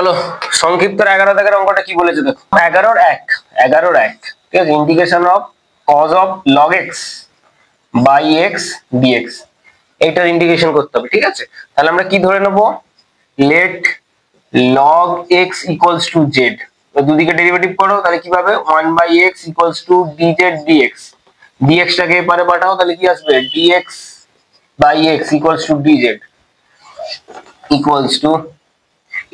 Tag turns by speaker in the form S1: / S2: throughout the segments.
S1: চলো সংক্ষিপ্ত 11 দাগের অঙ্কটা কি বলেছে দেখো। 11 ঠিক আছে, integration of cos of log x by x dx, এইটার ইন্টিগ্রেশন করতে হবে। ঠিক আছে, তাহলে আমরা কি ধরে নেব, let log x equals to z, দুদিকে ডেরিভেটিভ করো তাহলে কি পাবে 1/x equals to dz dx, dx টাকে এপারে পাঠাও তাহলে কি আসবে dx by x equals to dz equals to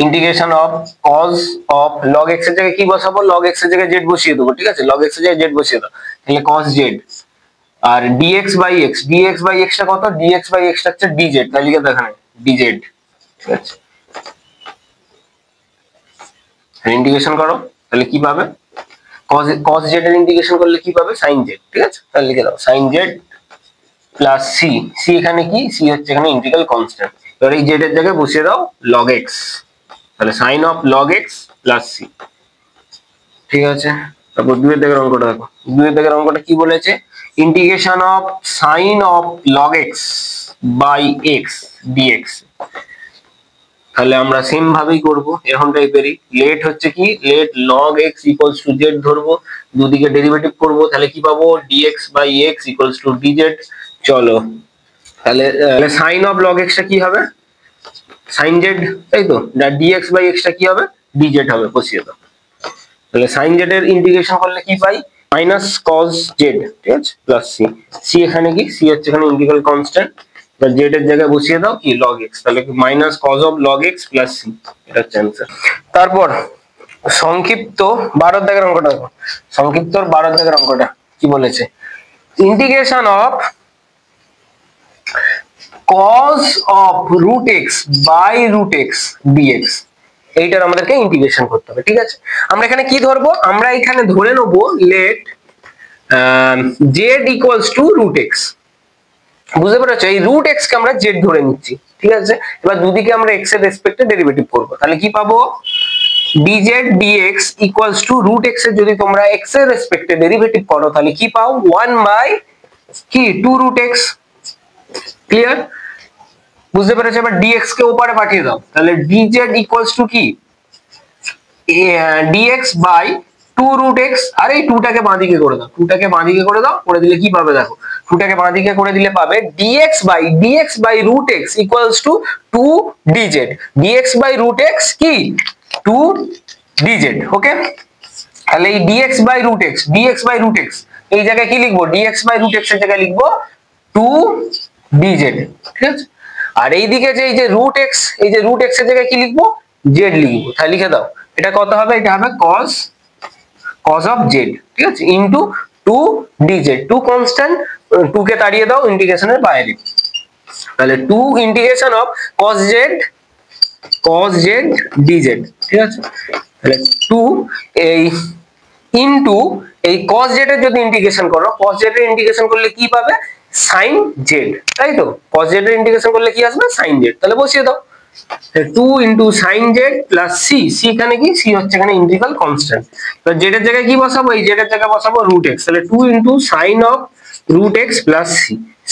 S1: integration of cos of log x এর জায়গায় কি বসাবো, log x এর জায়গায় z বসিয়ে দেবো। ঠিক আছে, log x এর জায়গায় z বসিয়ে দাও, তাহলে cos z আর dx বাই x টা কত, dx বাই x টা হচ্ছে dz, তাহলে লিখে দাও এখানে dz। ঠিক আছে, ইন্টিগ্রেশন করো তাহলে কি পাবে, cos z এর ইন্টিগ্রেশন করলে কি পাবে sin z। ঠিক আছে, তাহলে লিখে দাও sin z প্লাস c এখানে কি, c হচ্ছে এখানে ইন্টিগ্রাল কনস্ট্যান্ট, এবার এই z এর জায়গায় বসিয়ে দাও log x, তাহলে sin of log x plus c। ঠিক আছে, তারপর 2 এর দাগের অঙ্কটা দেখো। 2 এর দাগের অঙ্কটা কি বলেছে, integration of sin of log x by x dx, তাহলে আমরা সেম ভাবেই করব এরকম টাইপেরই। লেট হচ্ছে কি, let log x equals to z ধরবো, দুদিকে ডেরিভেটিভ করব, তাহলে কি পাবো dx by x equals to dz। চলো তাহলে sin অফ log x টা কি হবে sin z, তাই তো, dx বাই x টা কি হবে dz হবে, বসিয়ে দাও। তাহলে sin z এর ইন্টিগ্রেশন করলে কি পাই মাইনাস cos z, ঠিক আছে, প্লাস c এখানে কি, c হচ্ছে এখানে ইন্টিগ্রাল কনস্ট্যান্ট, এবার z এর জায়গায় বসিয়ে দাও কি log x, তাহলে কি minus cos of log x plus c, এটা হচ্ছে आंसर। তারপর সংক্ষিপ্ত 12 দাগের অঙ্কটা দেখো। সংক্ষিপ্ত 12 দাগের অঙ্কটা কি বলেছে, integration of cos of root x by root x dx, এইটার আমাদেরকে ইন্টিগ্রেশন করতে হবে। ঠিক আছে, আমরা এখানে কি ধরবো, আমরা এখানে ধরে নেব let z equals to root x, বুঝতে পেরেছো, এই root x কে আমরা z ধরে নিচ্ছি। ঠিক আছে, এবার দুদিকে আমরা x এর রেসপেক্টে ডেরিভেটিভ করব, তাহলে কি পাবো dz dx equals to root x এর যদি তোমরা x এর রেসপেক্টে ডেরিভেটিভ করো তাহলে কি পাও 1 বাই কি 2 root x। ক্লিয়ার, বুঝতে পেরেছো, এবার dx কে ওপারে পাঠিয়ে দাও, তাহলে dz ইকুয়ালস টু কি dx বাই 2 root x, আর এই 2 টাকে বাঁদিকে করে দাও, 2 টাকে বাঁদিকে করে দাও, করে দিলে কি পাবে দেখো, 2 টাকে বাঁদিকে করে দিলে পাবে dx by root x equals to 2 dz, dx by root x কি 2 dz। ওকে, তাহলে এই dx বাই root x এই জায়গায় কি লিখবো, dx বাই root x এর জায়গায় লিখবো 2 dz। ঠিক আছে, আর এইদিকে যে এই যে root x, এই যে root x এর জায়গায় কি লিখবো z লিখবো, তাহলে লিখে দাও এটা কত হবে, এটা হবে cos অফ z, ঠিক আছে, ইনটু 2 dz, 2 কনস্ট্যান্ট, 2 কে তাড়িয়ে দাও ইন্টিগ্রেশনের বাইরে, তাহলে 2 integration of cos z dz। ঠিক আছে, তাহলে 2 এই ইনটু এই cos z এর যদি ইন্টিগ্রেশন করো, cos z এর ইন্টিগ্রেশন করলে কি পাবে sin z, তাই তো, cos z এর ইন্টিগ্রেশন করলে কি আসবে sin z, তাহলে বসিয়ে দাও 2 into sin z plus c, এখানে কি c হচ্ছে এখানে ইন্টিগ্রাল কনস্ট্যান্ট, তো z এর জায়গায় কি বসাবো, এই z এর জায়গায় বসাবো root x, তাহলে 2 into sin of root x plus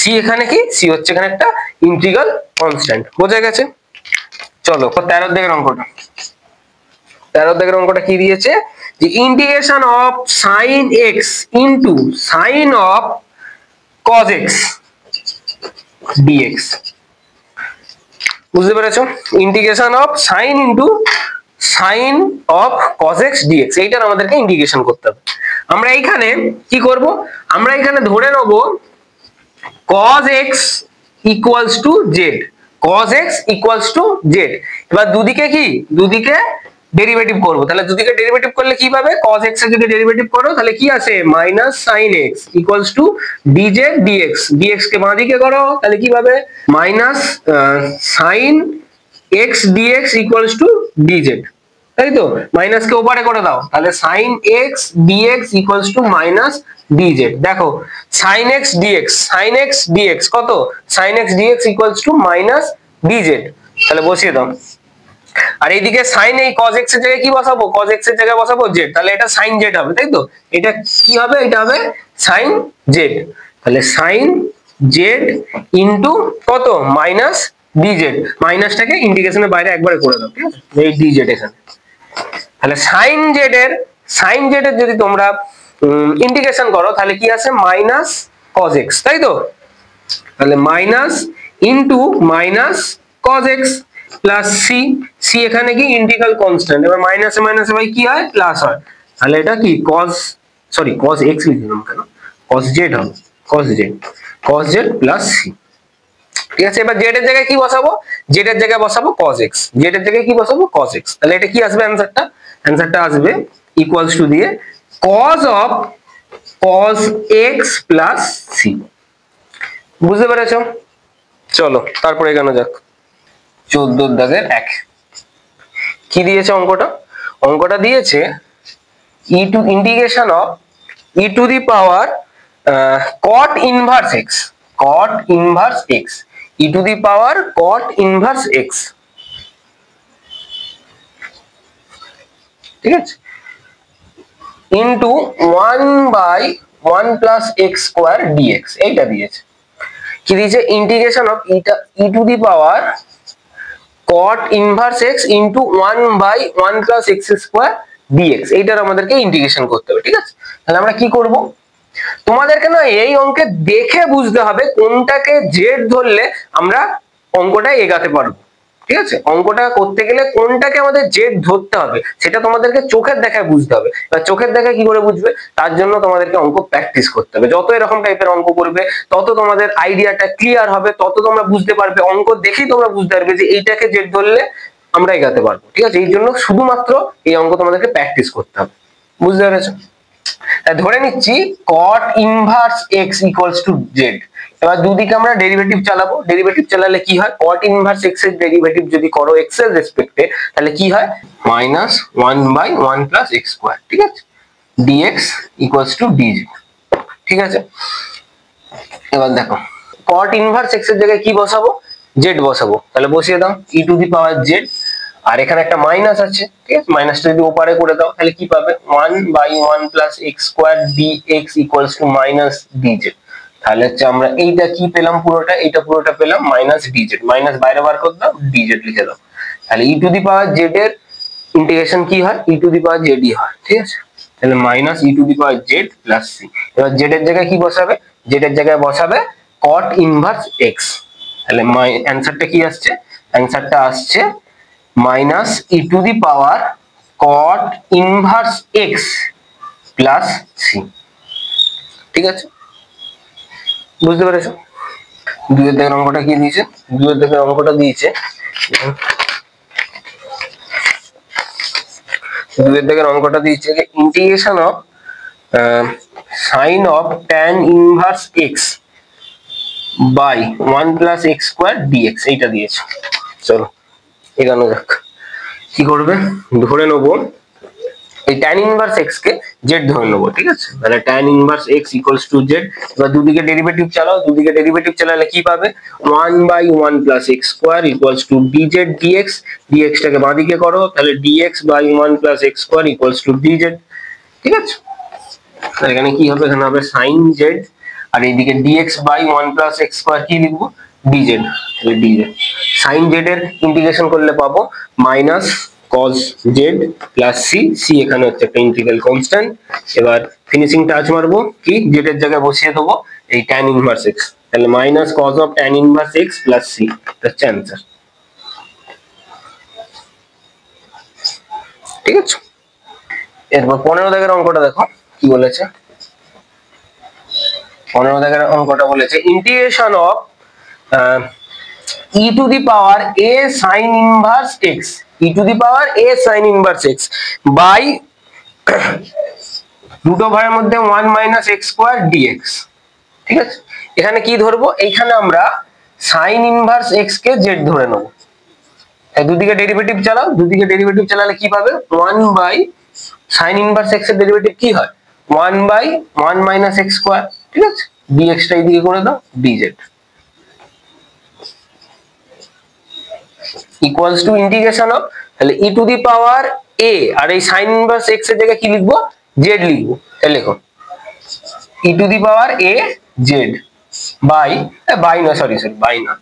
S1: c এখানে কি c হচ্ছে এখানে একটা ইন্টিগ্রাল কনস্ট্যান্ট, বোঝা গেছে। চলো 13 দাগের অঙ্কটা, 13 দাগের অঙ্কটা কি দিয়েছে, যে integration of sin x into sin of cos x dx, বুঝতে পেরেছো, integration of sin into sin of cos x dx, এইটার আমাদেরকে ইন্টিগ্রেশন করতে হবে। আমরা এইখানে কি করব, আমরা এখানে ধরে নেব cos x equals to z, cos x equals to z, এবার দুদিকে কি, দুদিকে ডেরিভেটিভ করব, তাহলে দুদিকে ডেরিভেটিভ করলে কি পাবে, cos x এর যদি ডেরিভেটিভ করো তাহলে কি আসে minus sin x equals to dz dx, dx কে বাঁ দিকে করো তাহলে কি পাবে minus sin x dx equals to dz, তাই তো, মাইনাস কে ওপারে করে দাও, তাহলে sin x dx equals to minus dz। দেখো sin x dx কত, sin x dx equals to minus dz, তাহলে বসিয়ে দাও, আর এইদিকে sin এই cos x এর জায়গায় কি বসাবো, cos x এর জায়গায় বসাবো z, তাহলে এটা sin z হবে, তাই তো, এটা কি হবে, এটা হবে sin z, তাহলে sin z ইনটু কত মাইনাস ডিজেড, মাইনাসটাকে ইন্টিগ্রেশনের বাইরে একবারে করে দাও, ঠিক আছে, এই ডিজেড এখানে। তাহলে সাইন জেড এর যদি তোমরা ইন্টিগ্রেশন করো তাহলে কি আছে, মাইনাস কজ এক্স, তাই তো? তাহলে minus into minus cos x plus c, c এখানে কি ইন্টিগ্রাল কনস্ট্যান্ট, এবার মাইনাসে মাইনাসে ভাই কি হয়, প্লাস হয়, তাহলে এটা কি কজ এক্স লিখলাম কেন, কজ জেড হবে, কজ জেড প্লাস সি, ঠিক আছে। এবার জেড এর জায়গায় কি বসাবো, জেড এর জায়গায় বসাবো cos x, জেড এর জায়গায় কি বসাবো cos x, তাহলে এটা কি আসবে অ্যানসারটা আসবে ইকুয়ালস টু দিয়ে cos of cos x plus c। বুঝতে পেরেছো? চলো তারপরে এগোনো যাক। 14 দাগের 1 কি দিয়েছে অঙ্কটা দিয়েছে e to integration of e to the power cot inverse x, e to the power cot inverse x, ঠিক আছে, into 1 by 1 plus x square dx, এইটা দিয়েছে। কি দিয়েছে, integration of e to the power cot inverse x into 1 by 1 plus x square dx, এইটার আমাদেরকে integration করতে হবে, ঠিক আছে। তাহলে আমরা কি করব, তোমাদেরকে না এই অঙ্কে দেখে বুঝতে হবে কোনটাকে জেড ধরলে আমরা অঙ্কটা এগাতে পারবো, ঠিক আছে। অঙ্কটা করতে গেলে কোনটাকে আমাদের জেড ধরতে হবে সেটা তোমাদেরকে চোখের দেখায় বুঝতে হবে। এবার চোখের দেখায় কি করে বুঝবে, তার জন্য তোমাদেরকে অঙ্ক প্র্যাকটিস করতে হবে। যত এরকম টাইপের অঙ্ক করবে তত তোমাদের আইডিয়াটা ক্লিয়ার হবে, তত তোমরা বুঝতে পারবে, অঙ্ক দেখেই তোমরা বুঝতে পারবে যে এইটাকে জেড ধরলে আমরা এগাতে পারবো, ঠিক আছে। এই জন্য শুধুমাত্র এই অঙ্ক তোমাদেরকে প্র্যাকটিস করতে হবে, বুঝতে পেরেছো? ধরে নিচ্ছি cot inverse x equals to z, এবার দুদিকে আমরা ডেরিভেটিভ চালাবো, ডেরিভেটিভ চালালে কি হয়, cot ইনভার্স x এর ডেরিভেটিভ যদি করো x এর রেসপেক্টে তাহলে কি হয়, minus 1 by 1 plus x square, ঠিক আছে, dx ইকুয়ালস টু dz, ঠিক আছে। এবার দেখো cot ইনভার্স x এর জায়গায় কি বসাবো, z বসাবো, তাহলে বসিয়ে দাও e to the power z, আর এখানে একটা মাইনাস আছে, ঠিক আছে, মাইনাসটা যদি ওপারে করে দাও তাহলে কি পাবে, 1 by 1 plus x square dx equals to minus dz। তাহলে হচ্ছে আমরা এইটা কি পেলাম, পুরোটা পেলাম মাইনাস dz, মাইনাস বাইরে বার করে দাও, dz লিখে দাও। তাহলে e to the power z এর ইন্টিগ্রেশন কি হয়, e to the power z ই হয়, ঠিক আছে। তাহলে minus e to the power z plus c। এবার z এর জায়গায় কি বসাবে, z এর জায়গায় বসাবে cot ইনভার্স x, তাহলে অ্যানসারটা কি আসছে, অ্যানসারটা আসছে minus E to the power cot inverse x plus c, ঠিক আছে। বুঝতে পেরেছো? দুইয়ের দাগের অঙ্কটা কি দিয়েছে, দুইয়ের দাগের অঙ্কটা দিয়েছে, দুইয়ের দাগের অঙ্কটা দিয়েছে যে integration of sine of tan inverse x by 1 plus x square dx, এইটা দিয়েছে। চলো এগানো যাক। কি করবে, ধরে নেবো এই tan ইনভার্স x কে z ধরে নেবো, ঠিক আছে। তাহলে tan inverse x equals to z, এবার দুদিকে ডেরিভেটিভ চালাও, দুদিকে ডেরিভেটিভ চালালে কি পাবে, 1 by 1 plus x square equals to dz dx, dx টাকে বাঁদিকে করো, তাহলে dx by 1 plus x square equals to dz, ঠিক আছে। তাহলে এখানে কি হবে, এখানে হবে sin z, আর এইদিকে dx by 1 plus x square কি লিখবো, dz, তাহলে dz sin z এর ইন্টিগ্রেশন করলে পাবো minus cos z plus c, c এখানে হচ্ছে একটা ইন্টিগ্রাল কনস্ট্যান্ট। এবার ফিনিশিং টাচ মারবো, কি z এর জায়গায় বসিয়ে দেবো এই tan ইনভার্স x, তাহলে minus cos of tan inverse x plus c, এটা হচ্ছে অ্যানসার, ঠিক আছে। এরপর 15 দাগের অঙ্কটা দেখো কি বলেছে, 15 দাগের অঙ্কটা বলেছে integration of e to the power a sin inverse x, e to the power a sin inverse x by root ওভারের মধ্যে 1 মাইনাস x স্কয়ার dx, ঠিক আছে। এখানে কি ধরবো, এইখানে আমরা sin ইনভার্স x কে z ধরে নেব, দুদিকে ডেরিভেটিভ চালাও, দুদিকে ডেরিভেটিভ চালালে কি পাবে, 1 বাই sin ইনভার্স x এর ডেরিভেটিভ কি হয়, 1 বাই 1 মাইনাস x স্কয়ার, ঠিক আছে, dx টা এইদিকে করে দাও, dz equals to integration of, তাহলে e to the power a, আর এই sin ইনভার্স x এর জায়গায় কি লিখবো, z লিখবো, তাহলে লেখো e to the power a z by না, বাই না,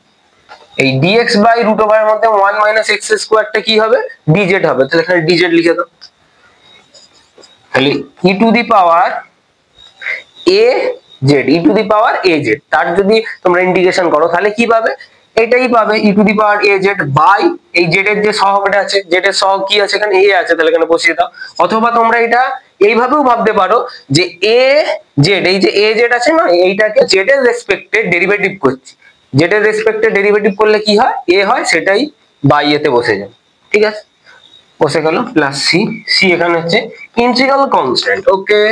S1: এই dx বাই রুট ওভারের মধ্যে 1 মাইনাস এক্স স্কোয়ারটা কি হবে, dz হবে। তাহলে এখানে dz লিখে দাও। তাহলে e to the power a z, e to the power a z, তার যদি তোমরা ইন্টিগ্রেশন করো তাহলে কি পাবে, এটাই পাবে e to the power a z by এই জেড এর যে সহগটা আছে, জেড এর সহগ কি আছে এখানে, এ আছে, তাহলে এখানে বসিয়ে দাও। অথবা তোমরা এটা এইভাবেও ভাবতে পারো যে এ জেড, এই যে এ জেড আছে না, এইটাকে জেড এর রেসপেক্টে ডেরিভেটিভ করছি, জেড এর রেসপেক্টে ডেরিভেটিভ করলে কি হয়, এ হয়, সেটাই বাই এতে বসে যায়। ঠিক আছে, বসে গেল প্লাস সি, সি এখানে হচ্ছে ইন্টিগ্রাল কনস্ট্যান্ট। ওকে,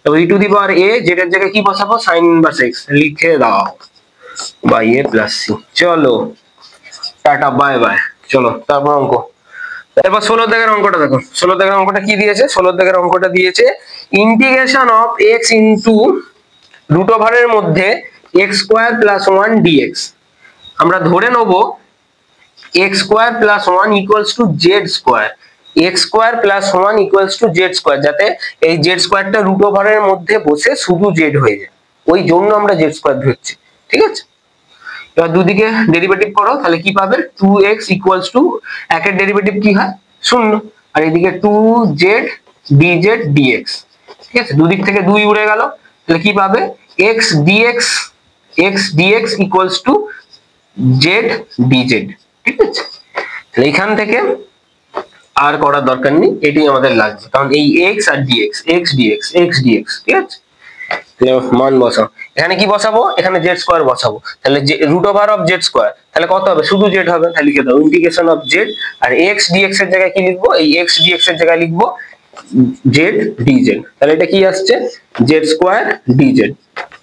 S1: তো ই to the power a Z এর জায়গায় কি বসাবো, সাইন ইনভার্স এক্স লিখে দাও বাই এ প্লাস সি। চলো টাটা বাই বাই। চলো তারপর অঙ্ক, এবার 16 দাগের অঙ্কটা দেখো। 16 দাগের অঙ্কটা কি দিয়েছে, 16 দাগের অঙ্কটা দিয়েছে integration of x into root ওভারের মধ্যে এক্স স্কয়ার প্লাস 1 ডিএক্স। আমরা ধরে নেব x square plus 1 equals to Z square, x square plus 1 equals to Z square, যাতে এই জেড স্কয়ারটা রুট ওভারের মধ্যে বসে শুধু জেড হয়ে যায়, ওই জন্য আমরা জেড স্কয়ার ধরছি। ঠিক আছে, এবার দুদিকে ডেরিভেটিভ করো, তাহলে কি পাবে, 2x ইকুয়ালস টু একের ডেরিভেটিভ কি হয়, 0, আর এদিকে 2z dz dx। ঠিক আছে, দুদিক থেকে 2 উড়ে গেল, তাহলে কি পাবে, x dx equals to z dz। ঠিক আছে, তাহলে এখান থেকে আর করার দরকার নেই, এটাই আমাদের লাগবে, কারণ এই x আর dx, x dx x dx। ঠিক আছে, মান বসাও, এখানে কি বসাবো, এখানে জেড স্কয়ার বসাবো, তাহলে root over of z square, তাহলে কত হবে, শুধু জেড হবে, তাহলে লিখে দাও ইন্টিগ্রেশন অফ জেড, আর এক্স ডিএক্স এর জায়গায় কি লিখবো, এই এক্স ডিএক্স এর জায়গায় লিখবো জেড ডিজেড, তাহলে এটা কি আসছে, জেড স্কয়ার ডিজেড।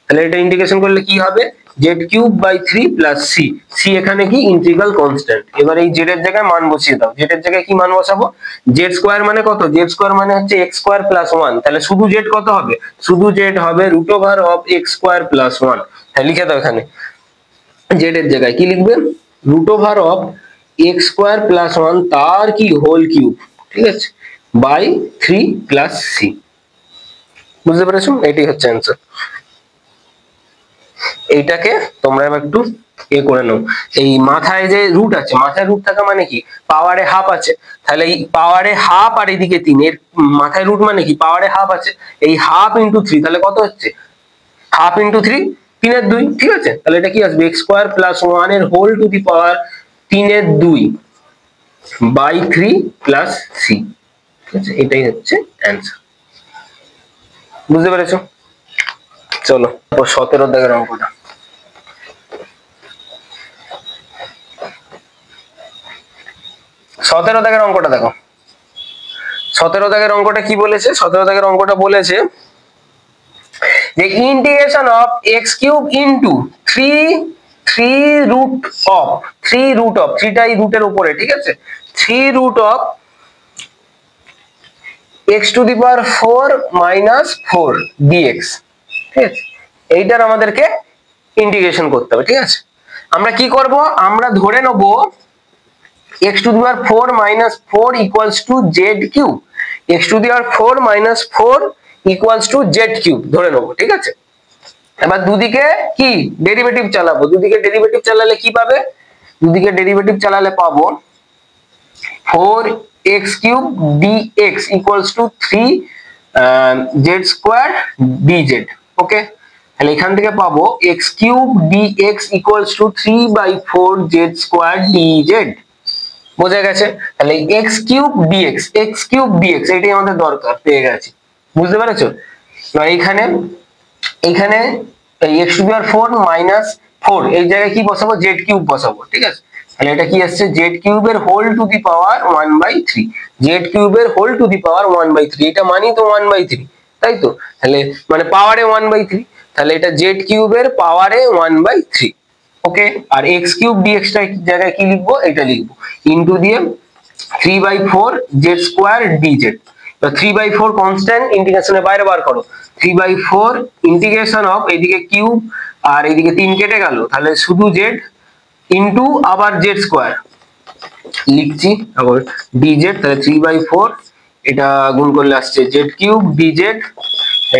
S1: তাহলে এটা ইন্টিগ্রেশন করলে কি হবে, z cube by 3 plus c, c এখানে কি ইন্টিগ্রাল কনস্ট্যান্ট। এবার এই জেড এর জায়গায় মান বসিয়ে দাও, জেড এর জায়গায় কি মান বসাবো, জেড স্কয়ার মানে কত, জেড স্কয়ার মানে হচ্ছে এক্স স্কয়ার প্লাস 1, তাহলে শুধু জেড কত হবে, শুধু জেড হবে root over of x square plus 1। তাহলে লিখে দাও এখানে জেড এর জায়গায় কি লিখবে, root over of x square plus 1 তার কি হোল কিউব। ঠিক আছে, বাই 3 প্লাস সি। বুঝতে পেরেছো, এটাই হচ্ছে অ্যান্সার। এইটাকে তোমরা এবার একটু করে নাও, এই মাথায় যে রুট আছে, মাথায় রুট থাকা মানে কি, পাওয়ারে হাফ আছে, তাহলে এই পাওয়ারে হাফ আর এদিকে 3, এর মাথায় রুট মানে কি, পাওয়ারে হাফ আছে, এই হাফ ইন্টু 3, তাহলে কত হচ্ছে, হাফ ইন্টু 3 3 এর 2। ঠিক আছে, তাহলে এটা কি আসবে, এক্স স্কয়ার প্লাস 1 এর হোল টু দি পাওয়ার 3 এর 2 বাই 3 প্লাস সি। ঠিক আছে, এটাই হচ্ছে অ্যান্সার। বুঝতে পেরেছো, চলো 17 দাগের অঙ্কটা। 17 দাগের অঙ্কটা দেখো, 17 দাগের অঙ্কটা কি বলেছে, 17 দাগের অঙ্কটা বলেছে যে integration of x cube into 3 root of 3টাই রুটের উপরে। ঠিক আছে, 3 root of x to the power 4 minus 4 dx. ঠিক আছে, এইটার আমাদেরকে ইন্টিগ্রেশন করতে হবে। ঠিক আছে, আমরা কি করব, আমরা ধরে নেব x to the power 4 minus 4 equals to z cube, x to the power 4 minus 4 equals to z cube ধরে নেব। ঠিক আছে, এবার দুদিকে কি ডেরিভেটিভ চালাবো, দুদিকে ডেরিভেটিভ চালালে কি পাবে, দুদিকে ডেরিভেটিভ চালালে পাবো 4x cube dx equals to 3 z square dz। ওকে, তাহলে এখান থেকে পাবো x cube dx equals to 3 by 4 z square dz। বোঝা গেছে, তাহলে x cube dx, x cube dx এটাই আমাদের দরকার, পেয়ে গেছি। বুঝতে পেরেছো, এবার এইখানে x two the power 4 minus 4 এই জায়গায় কি বসাবো, z কিউব বসাবো। ঠিক আছে, তাহলে এটা কি আসছে, z কিউবের whole to the power 1/3, z কিউবের হোল টু দি পাওয়ার 1/3, এটা মানি তো 1/3, তাই তো, তাহলে মানে পাওয়ারে 1/3, তাহলে এটা z কিউবের পাওয়ারে 1/3। ওকে, আর x কিউব dx টার জায়গায় কি লিখবো, এটা লিখবো ইনটু দিয়ে 3/4 z স্কয়ার dz। তো 3/4 কনস্ট্যান্ট, ইন্টিগ্রেশনের বাইরে বার করো, 3/4 ইন্টিগ্রেশন অফ এদিকে কিউব আর এদিকে 3 কেটে গেল, তাহলে শুধু z ইনটু আবার z স্কয়ার লিখছি, আবার dz, তাহলে 3/4 এটা গুণ করলে আসছে z কিউব dz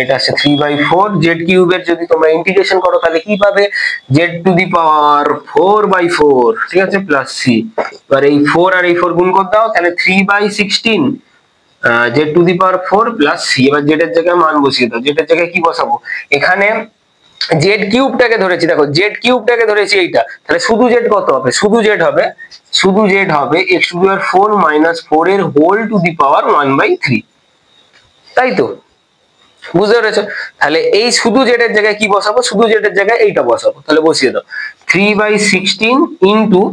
S1: এটা আছে 3/4 জেড কিউবের যদি তোমরা ইন্টিগ্রেশন করো তাহলে কি পাবে জেড টু দি পাওয়ার 4/4, ঠিক আছে, প্লাস সি। এবার এই 4 আর এই 4 গুণ করে দাও, তাহলে 3/16 z to the power 4 plus C. এবার জেড এর জায়গায় মান বসিয়ে দাও। জেড এর জায়গায় কি বসাবো, এখানে জেড কিউবটাকে ধরেছি, দেখো জেড কিউবটাকে ধরেছি এইটা, তাহলে শুধু জেড কত হবে, শুধু জেড হবে x two the power 4 minus 4 এর হোল টু দি পাওয়ার 1/3, তাই তো, বুঝতে পেরেছো? তাহলে এই শুধু জেড এর জায়গায় কি বসাবো, শুধু জেড এর জায়গায় এইটা বসাবো, তাহলে বসিয়ে দাও 3/16 ইন্টু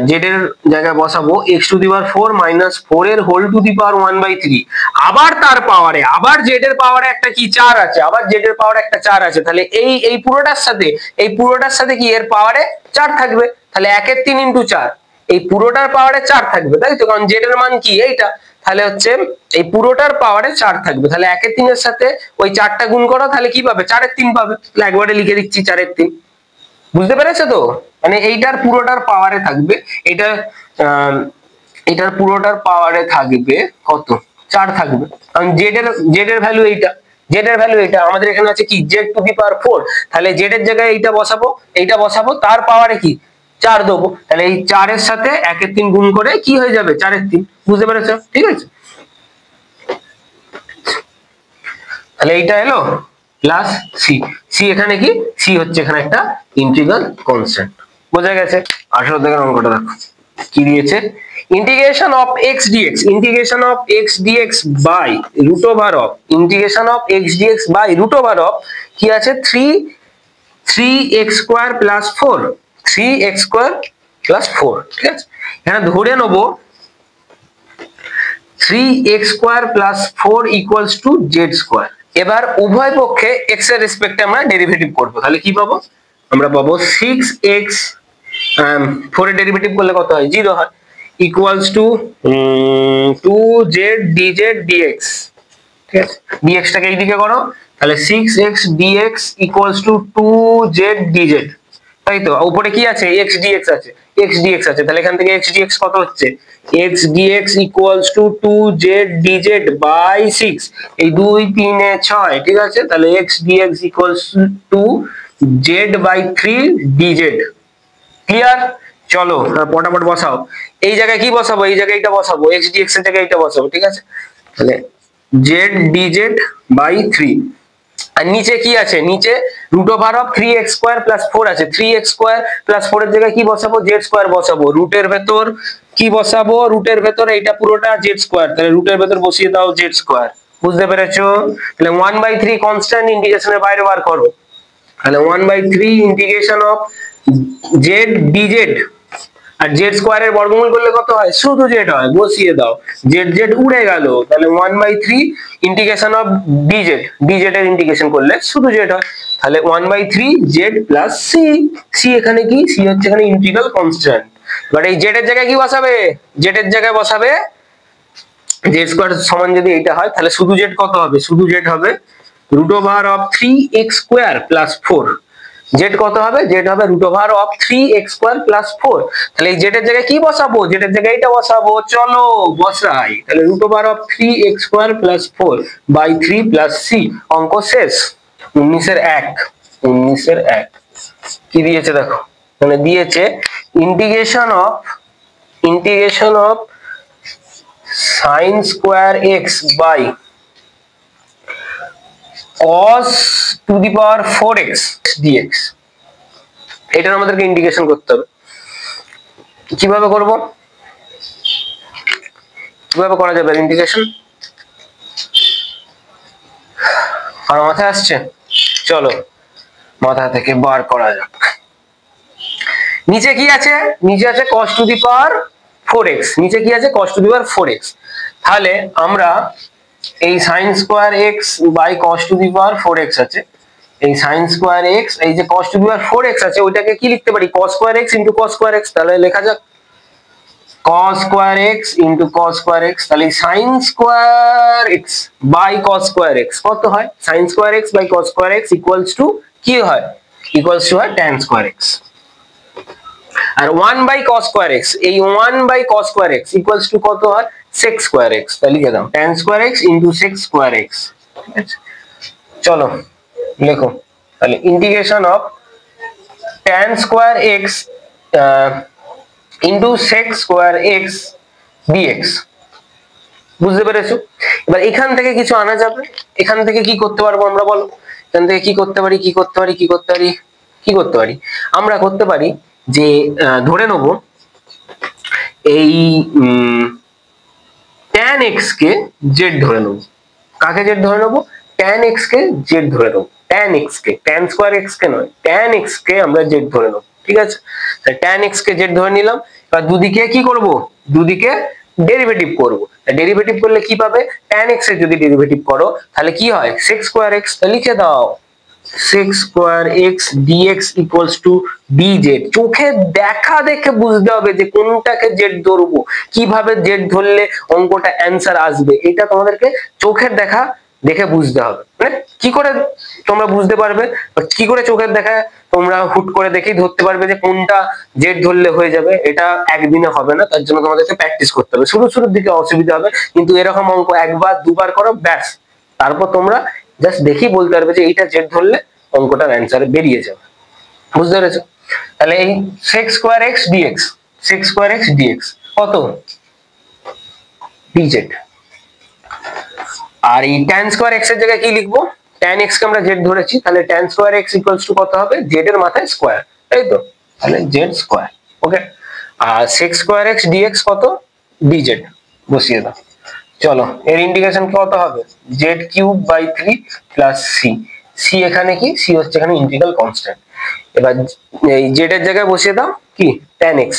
S1: জেড এর জায়গায় বসাবো x two the power 4 minus 4 এর হোল টু দি পাওয়ার 1/3, আবার তার পাওয়ারে, আবার জেড এর পাওয়ারে একটা কি 4 আছে, আবার জেড এর পাওয়ারে একটা 4 আছে, তাহলে এই পুরোটার সাথে কি এর পাওয়ারে 4 থাকবে, তাহলে 1 এর 3 ইন্টু 4, এই পুরোটার পাওয়ারে 4 থাকবে, তাই তো, কারণ জেড এর মান কি এইটা, তাহলে হচ্ছে এই পুরোটার পাওয়ারে 4 থাকবে, তাহলে 1 এর 3 এর সাথে ওই 4টা গুণ করো, তাহলে কি পাবে 4 এর 3 পাবে, তাহলে একবারে লিখে দিচ্ছি 4 এর 3, বুঝতে পেরেছো তো? মানে এইটার পুরোটার পাওয়ারে থাকবে, এটার পুরোটার পাওয়ারে থাকবে কত, 4 থাকবে, কারণ জেড এর ভ্যালু এইটা, আমাদের এখানে আছে কি জেড টু দি পাওয়ার 4, তাহলে জেড এর জায়গায় এইটা বসাবো, তার পাওয়ারে কি 4 দেবো, তাহলে এই 4 এর সাথে 1 এর 3 গুণ করে কি হয়ে যাবে 4 এর 3, বুঝতে পেরেছো? ঠিক আছে, তাহলে এইটা এলো প্লাস সি এখানে কি, সি হচ্ছে এখানে একটা ইন্টিগ্রাল কনস্ট্যান্ট, বোঝা গেছে? 18 থেকে অঙ্কটা দেখো কি দিয়েছে, integration of x dx by root over of কি আছে 3x স্কয়ার প্লাস 4, ঠিক আছে, এখানে ধরে নেব 3x square plus 4 equals to z square. এবার উভয় পক্ষে x এর রেসপেক্টে আমরা ডেরিভেটিভ করব, তাহলে কি পাবো, আমরা পাবো 6x 4 এর ডেরিভেটিভ করলে কত হয় 0 হয়, equals to 2z dz dx, ঠিক আছে, dx টাকে এইদিকে করো, তাহলে 6x dx equals to 2z dz, তাই তো, উপরে কি আছে x dx আছে, তাহলে এখান থেকে x dx কত হচ্ছে, x dx equals to 2z dz by 6, এই 2 3 এ 6, ঠিক আছে, তাহলে x dx equals to z by 3 dz, clear? চলো পটাপট বসাও, এই জায়গায় কি বসাবো, এই জায়গায় এটা বসাবো, x dx এর জায়গায় এটা বসাবো, ঠিক আছে, তাহলে z dz বাই 3, আর নিচে কি আছে, নিচে root over of 3x square plus 4 আছে, 3x স্কয়ার প্লাস 4 এর জায়গায় কি বসাবো, z স্কয়ার বসাবো, রুটের ভেতর কি বসাবো, রুটের ভেতর এইটা পুরোটা z স্কয়ার, তাহলে রুটের ভেতর বসিয়ে দাও z স্কয়ার, বুঝতে পেরেছো? তাহলে 1/3 কনস্ট্যান্ট, ইন্টিগ্রেশনের বাইরে বার করো, তাহলে 1/3 ইন্টিগ্রেশন অফ z dz, আর z স্কয়ারের বর্গমূল করলে কত হয়, শুধু z হয়, বসিয়ে দাও, z উড়ে গেল, তাহলে 1/3 ইন্টিগ্রেশন অফ dz এর ইন্টিগ্রেশন করলে শুধু z হয়, তাহলে 1/3 z প্লাস c এখানে কি, c হচ্ছে এখানে ইন্টিগ্রাল কনস্ট্যান্ট। বাট এই z এর জায়গায় কি বসাবে, z এর জায়গায় বসাবে z স্কয়ার সমান যদি এটা হয়, তাহলে শুধু z কত হবে, শুধু z হবে root over of 3x square plus 4, z কত হবে, z হবে root over of 3x square plus 4, তাহলে এই z এর জায়গায় কি বসাবো, z এর জায়গায় এটা বসাবো, চলো বসাই, তাহলে root over of 3x square plus 4 by 3 plus c, অঙ্ক শেষ। 19 এর 1 কি দিয়েছে দেখো, মানে দিয়েছে integration of sin square x by cos to the power 4x dx, এটা আমাদেরকে ইন্টিগ্রেশন করতে হবে, কিভাবে করা যাবে ইন্টিগ্রেশন, আর মাথায় আসছে, চলো মাথা থেকে বার করা যাক। নিচে কি আছে, নিচে আছে cos to the power 4x, নিচে কি আছে cos to the power 4x, তাহলে আমরা এই sin square x by cos to the power 4x আছে, এই sin স্কয়ার x, এই যে cos to the power 4x আছে, ওইটাকে কি লিখতে পারি, cos square x into cos square x, তাহলে লেখা যাক cos square x into cos square x, তাহলে sin square x by cos square x কত হয়, sin square x by cos square x equals to কি হয়, ইকুয়ালস টু হয় tan square x, আর 1 বাই cos স্কয়ার x, এই 1 by cos square x equals to কত হয় sec square x, তাহলে লিখে দাও tan square x into sec square x, ঠিক আছে, চলো লেখো তাহলে integration of tan square x into sec square x dx। বুঝতে পেরেছো? এবার এখান থেকে কিছু আনা যাবে, এখান থেকে কি করতে পারবো আমরা বলো? এখান থেকে কি করতে পারি, কি করতে পারি, কি করতে পারি, কি করতে পারি? আমরা করতে পারি যে ধরে নেব এই tan x কে z ধরে নেব। কাকে z ধরে নেব? tan x কে z ধরে নেব। tan x কে, tan স্কয়ার x কে নয়, tan x কে আমরা z ধরে নেব। ঠিক আছে, তাহলে tan x কে z ধরে নিলাম। এবার দুদিকে কি করব? দুদিকে ডেরিভেটিভ করব। ডেরিভেটিভ করলে কি পাবে? tan x এর যদি ডেরিভেটিভ করো তাহলে কি হয়? sec square x। তা লিখে দাও sec square x dx equals to dz। চোখে দেখা দেখে বুঝতে হবে যে কোনটাকে z ধরবো, কিভাবে z ধরলে অঙ্কটা অ্যানসার আসবে, এটা তোমাদেরকে চোখের দেখা দেখে বুঝতে হবে। মানে কি করে তোমরা বুঝতে পারবে, কি করে চোখের দেখা তোমরা হুট করে দেখেই ধরতে পারবে যে কোনটা z ধরলে হয়ে যাবে? এটা একদিনে হবে না, তার জন্য তোমাদেরকে প্র্যাকটিস করতে হবে। শুরুর দিকে অসুবিধা হবে, কিন্তু এরকম অঙ্ক একবার দুবার করো ব্যাস, তারপর তোমরা জাস্ট দেখি বলতে পারবে যে এইটা z ধরলে অঙ্কটার অ্যানসার বেরিয়ে যাবে। বুঝতে পেরেছো? তাহলে এই sec square x dx, sec square x dx কত? dz। আর এই tan স্কয়ার x এর জায়গায় কি লিখবো? tan x কে আমরা z ধরেছি, তাহলে tan square x equals to কত হবে? z এর মাথায় স্কয়ার, তাই তো? তাহলে z স্কয়ার। ওকে, আর sec স্কয়ার x dx কত? dz বসিয়ে দাও। চলো এর ইন্টিগ্রেশন কত হবে? z cube by 3 plus c। c এখানে কি? c হচ্ছে এখানে ইন্টিগ্রাল কনস্ট্যান্ট। এবার এই z এর জায়গায় বসিয়ে দাও কি? tan x।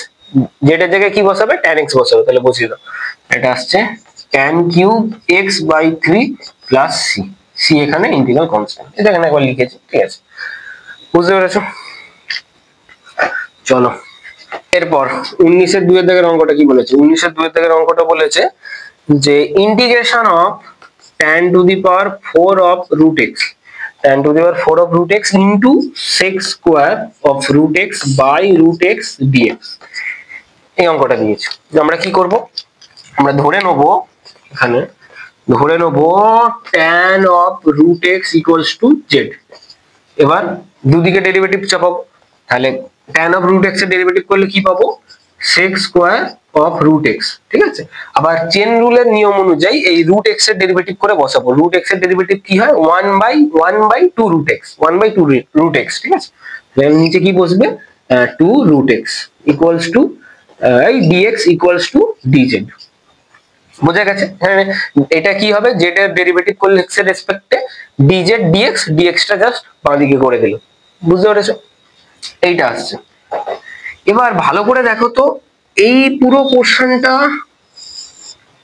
S1: z এর জায়গায় কি বসাবে? tan x বসাবে, তাহলে বসিয়ে দাও। এটা আসছে tan cube x by 3 plus c। c এখানে ইন্টিগ্রাল কনস্ট্যান্ট, এটা এখানে একবার লিখেছি। ঠিক আছে, বুঝতে পেরেছো? চলো এরপর 19 এর 2 এর দাগের অঙ্কটা কি বলেছে? 19 এর 2 এর দাগের অঙ্কটা বলেছে যে integration of tan to the power 4 of root x, tan to the power 4 of root x into sec square of root x by root x dx। এই অঙ্কটা দিয়েছে। আমরা কি করব? আমরা ধরে নেব, এখানে ধরে নেব tan of root x equals to z। এবার দুদিকে ডেরিভেটিভ চাপাবো, তাহলে tan অফ রুট x এর ডেরিভেটিভ করলে কি পাবো? sec square of root x। ঠিক আছে, আবার চেন রুলের নিয়ম অনুযায়ী এই রুট x এর ডেরিভেটিভ করে বসাবো। রুট x এর ডেরিভেটিভ কি হয়? 1/2 রুট x, 1/2 রুট x। ঠিক আছে, তাহলে নিচে কি বসবে? 2 রুট x ইকুয়ালস টু এই dx ইকুয়ালস টু dz। বোঝা গেছে? হ্যাঁ, এটা কি হবে? z এর ডেরিভেটিভ করলে x এর রেসপেক্টে dz dx, dx টা জাস্ট বাঁদিকে করে দিল। বুঝতে পেরেছো? এইটা আসছে। এবার ভালো করে দেখো তো এই পুরো পোরশনটা,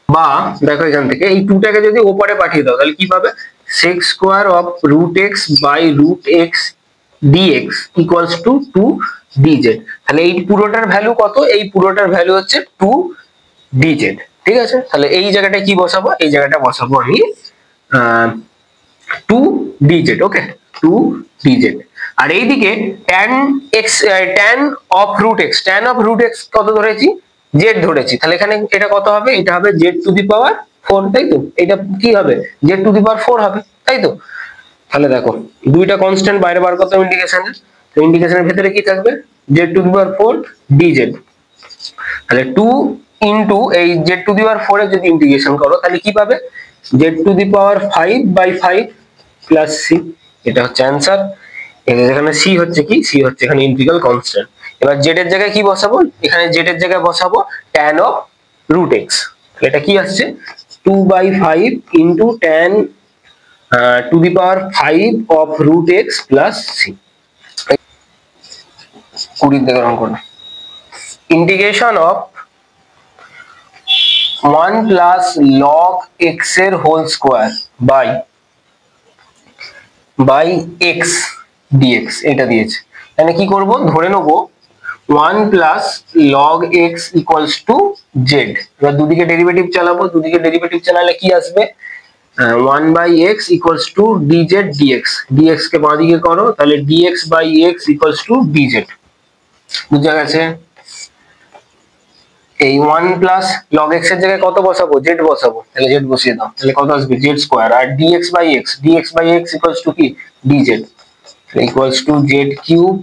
S1: বা দেখো এখান থেকে এই 2 টাকে যদি ওপরে পাঠিয়ে দাও তাহলে কি পাবে? sec square of root x by root x dx equals to 2 dz। তাহলে এই পুরোটার ভ্যালু কত? এই পুরোটার ভ্যালু হচ্ছে 2 dz। ঠিক আছে, তাহলে এই জায়গাটায় কি বসাবো? এই জায়গাটা বসাবো আমি 2 dz। ওকে, 2 dz। আর এইদিকে tan x, tan of root x, tan of root x কত ধরেছি? z ধরেছি। তাহলে এখানে এটা কত হবে? এটা হবে z টু দি পাওয়ার 4, তাই তো? এটা কি হবে? z টু দি পাওয়ার 4 হবে, তাই তো? তাহলে দেখো দুইটা কনস্ট্যান্ট বাইরে বার করতে হবে ইন্টিগ্রেশনের। তো ইন্টিগ্রেশনের ভিতরে কি থাকবে? z two the power 4 dz। তাহলে 2 ইনটু এই z টু দি পাওয়ার 4 এর যদি ইন্টিগ্রেশন করো তাহলে কি পাবে? z two the power 5/5 plus c। এটা হচ্ছে অ্যানসার। এখানে c হচ্ছে কি? c হচ্ছে এখানে ইন্টিগ্রাল কনস্ট্যান্ট। এবার z এর জায়গায় কি বসাবো? এখানে z এর জায়গায় বসাবো tan অফ রুট x। এটা কি আসছে? 2/5 into tan to the power 5 of root x plus c। 20 দাগের অঙ্কটা, integration of 1 plus log x এর whole square by x dx এটা দিয়েছে। তাহলে কি করব? ধরে নেব 1 plus log x equals to z। এবার দুদিকে ডেরিভেটিভ চালাবো, দুদিকে ডেরিভেটিভ চালালে কি আসবে? 1/x equals to dz dx। dx কে বাঁদিকে করো, তাহলে dx by x equals to dz। বুঝা গেছে? এই 1 প্লাস log x এর জায়গায় কত বসাবো, z বসাবো, তাহলে z বসিয়ে দাও, তাহলে কত আসবে z স্কয়ার, আর dx by x equals to কি dz, equals to z cube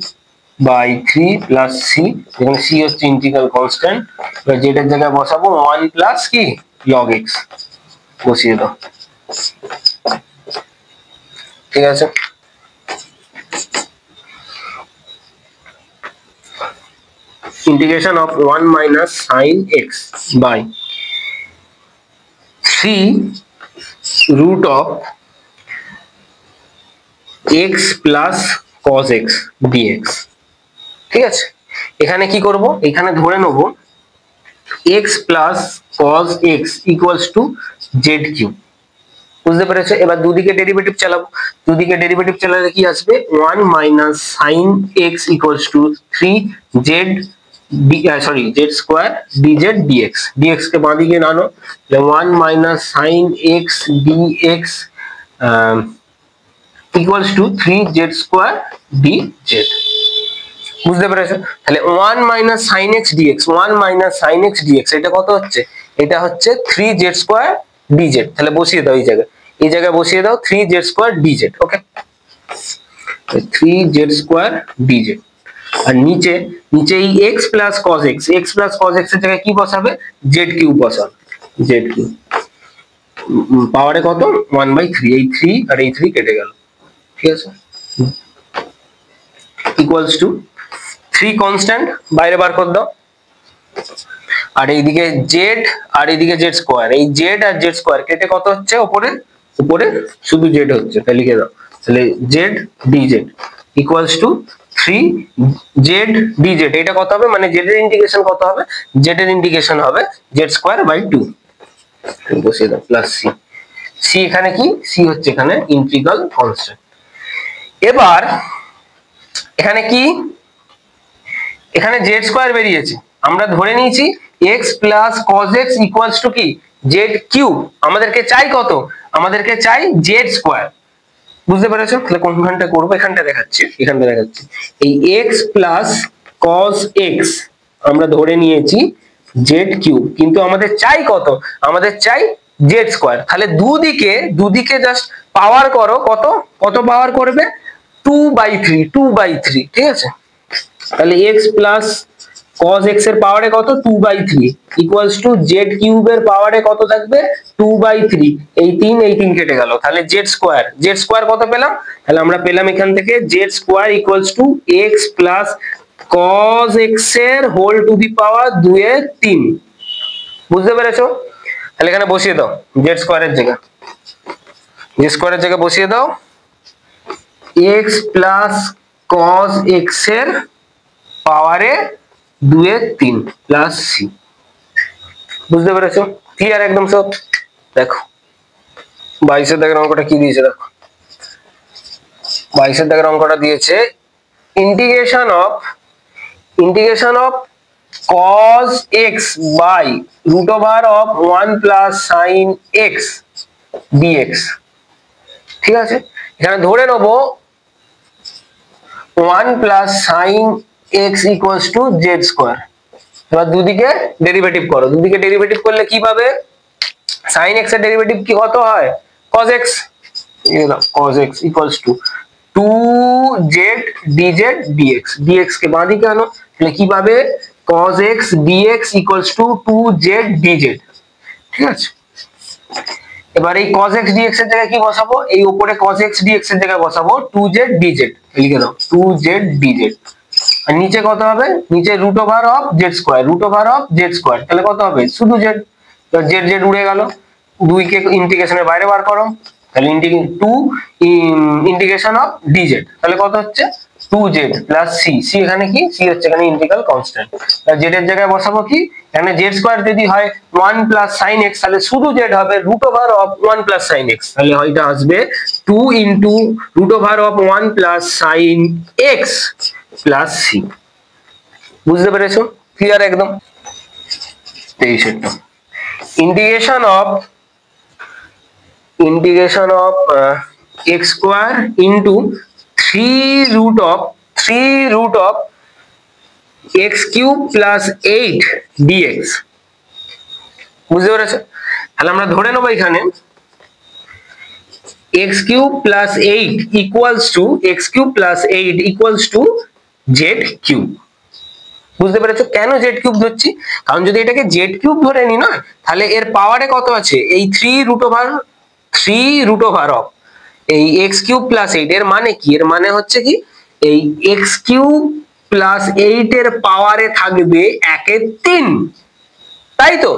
S1: by 3 plus c, এখানে c হচ্ছে ইন্টিগ্রাল কনস্ট্যান্ট, এবার z এর জায়গায় বসাবো 1 প্লাস কি log x বসিয়ে দাও, ঠিক আছে। Integration of 1 minus sin x by 3 root of x plus cos x dx, ঠিক আছে। এখানে কি করব, এখানে ধরে নেব x plus cos x equals to z cube, বুঝতে পেরেছো। এবার দুদিকে ডেরিভেটিভ চালাবো, দুদিকে ডেরিভেটিভ চালালে কি আসবে 1 minus sin x equals to 3z z square dz dx, dx কে বাঁ দিকে আনো, 1 minus sin x dx equals to 3z square dz, বুঝতে পেরেছো। তাহলে 1 minus sin x dx, 1 minus sin x dx এটা কত হচ্ছে, এটা হচ্ছে 3z স্কয়ার dz, তাহলে বসিয়ে দাও এই জায়গায় বসিয়ে দাও 3z স্কয়ার dz, ওকে 3z স্কয়ার dz, আর নিচে এই x প্লাস cos x এর জায়গায় কি বসাবে z কিউব বসাবে, z কিউব পাওয়ারে কত 1/3, এই 3 আর এই 3 কেটে গেল, ঠিক আছে, ইকুয়ালস টু 3 কনস্ট্যান্ট বাইরে বার করে দাও, আর এইদিকে z আর এইদিকে z স্কয়ার, এই z আর z স্কয়ার কেটে কত হচ্ছে উপরে শুধু z হচ্ছে, তাহলে লিখে দাও, তাহলে z dz equals two 3z dz, এটা কত হবে মানে z এর ইন্টিগ্রেশন কত হবে, z এর ইন্টিগ্রেশন হবে z স্কয়ার বাই 2, বসিয়ে দাও প্লাস c এখানে কি c হচ্ছে এখানে ইন্টিগ্রাল কনস্ট্যান্ট। এবার এখানে কি, এখানে z স্কয়ার বেরিয়েছে, আমরা ধরে নিয়েছি x plus cos x equals to কি z কিউব, আমাদেরকে চাই কত, আমাদেরকে চাই z স্কয়ার, বুঝতে পেরেছো। তাহলে কোনখানটা করবো, এখানটা দেখাচ্ছি, এই x প্লাস cos x আমরা ধরে নিয়েছি z কিউব, কিন্তু আমাদের চাই কত, আমাদের চাই z স্কয়ার, তাহলে দুদিকে জাস্ট পাওয়ার করো, কত পাওয়ার করবে 2/3, ঠিক আছে। তাহলে x প্লাস cos x এর পাওয়ারে কত 2/3 ইকুয়ালস টু z কিউবের পাওয়ারে কত থাকবে 2/3, এই 3 কেটে গেল, তাহলে z স্কয়ার কত পেলাম, তাহলে আমরা পেলাম এখান থেকে z square equals two x plus cos x এর হোল টু দি পাওয়ার 2/3, বুঝতে পেরেছো। তাহলে এখানে বসিয়ে দাও z স্কয়ারের জায়গায় বসিয়ে দাও x প্লাস cos x এর পাওয়ারে 2/3 প্লাস c, বুঝতে পেরেছো, ক্লিয়ার একদম সব। দেখো 22 এর দাগের অঙ্কটা কি দিয়েছে, দেখো 22 এর দাগের অঙ্কটা দিয়েছে integration of cos x by root over of 1 plus sin x dx, ঠিক আছে। এখানে ধরে নেব 1 plus sin x equals to z square, এবার দুদিকে ডেরিভেটিভ করো, দুদিকে ডেরিভেটিভ করলে কি পাবে, sin x এর ডেরিভেটিভ কি কত হয় cos x, cos x equals to 2z dz dx, dx কে বাঁ দিকে আনো, তাহলে কি পাবে cos x dx equals to 2z dz, ঠিক আছে। এবার এই cos x dx এর জায়গায় কি বসাবো, এই উপরে cos x dx এর জায়গায় বসাবো 2z dz, লিখে দাও 2z dz, আর নিচে কত হবে, নিচে root over of z square, তাহলে কত হবে শুধু z, z উড়ে গেল, 2 কে ইন্টিগ্রেশনের বাইরে বার করো, তাহলে ইন্টিগ্রেশন অফ dz, তাহলে কত হচ্ছে 2z প্লাস c এখানে কি c হচ্ছে এখানে ইন্টিগ্রাল কনস্ট্যান্ট, আর z এর জায়গায় বসাবো কি, এখানে z স্কয়ার যদি হয় 1 প্লাস sin x, তাহলে শুধু z হবে root over of 1 plus sin x, তাহলে হয়তো আসবে 2 into root over of 1 plus sin x plus c, বুঝতে পেরেছো, ক্লিয়ার একদম। 23 integration of x square into 3 root of x cube plus 8 dx, বুঝতে পেরেছো? তাহলে আমরা ধরে নেবো এখানে x cube plus 8 equals to x cube plus 8 equals to z cube. বুঝতে পেরেছো কেন z কিউব ধরছি? কারণ যদি এটাকে z কিউব ধরে নি না, তাহলে এর পাওয়ারে কত আছে? এই 3 রুট ওভার অফ এই x কিউব প্লাস 8। এর মানে কি? এর মানে হচ্ছে কি, এই x কিউব প্লাস 8 এর পাওয়ারে থাকবে 1 এর 3, তাই তো?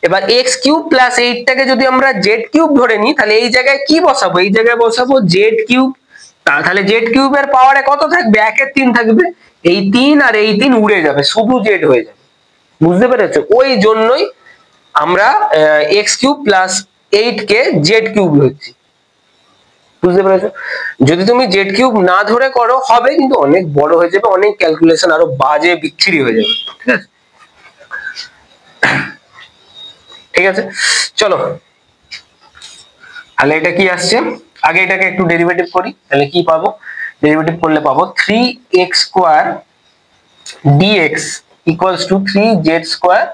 S1: এবার x কিউব প্লাস 8 টাকে যদি আমরা z কিউব ধরে নিই, তাহলে এই জায়গায় কি বসাবো? এই জায়গায় বসাবো z কিউব। তাহলে z কিউবের পাওয়ারে কত থাকবে? 1 এর 3 থাকবে। এই 3 আর এই 3 উড়ে যাবে, শুধু z হয়ে যাবে। বুঝতে পেরেছো? ওই জন্যই আমরা x কিউব প্লাস 8 কে z কিউব ধরছি। বুঝতে পেরেছো? যদি তুমি z কিউব না ধরে করো হবে, কিন্তু অনেক বড় হয়ে যাবে, অনেক ক্যালকুলেশন আরো বাজে বিচ্ছিরি হয়ে যাবে। ঠিক আছে, ঠিক আছে, চলো তাহলে এটা কি আসছে, আগে এটাকে একটু ডেরিভেটিভ করি। তাহলে কি পাবো? ডেরিভেটিভ করলে পাবো 3x square dx equals two 3z square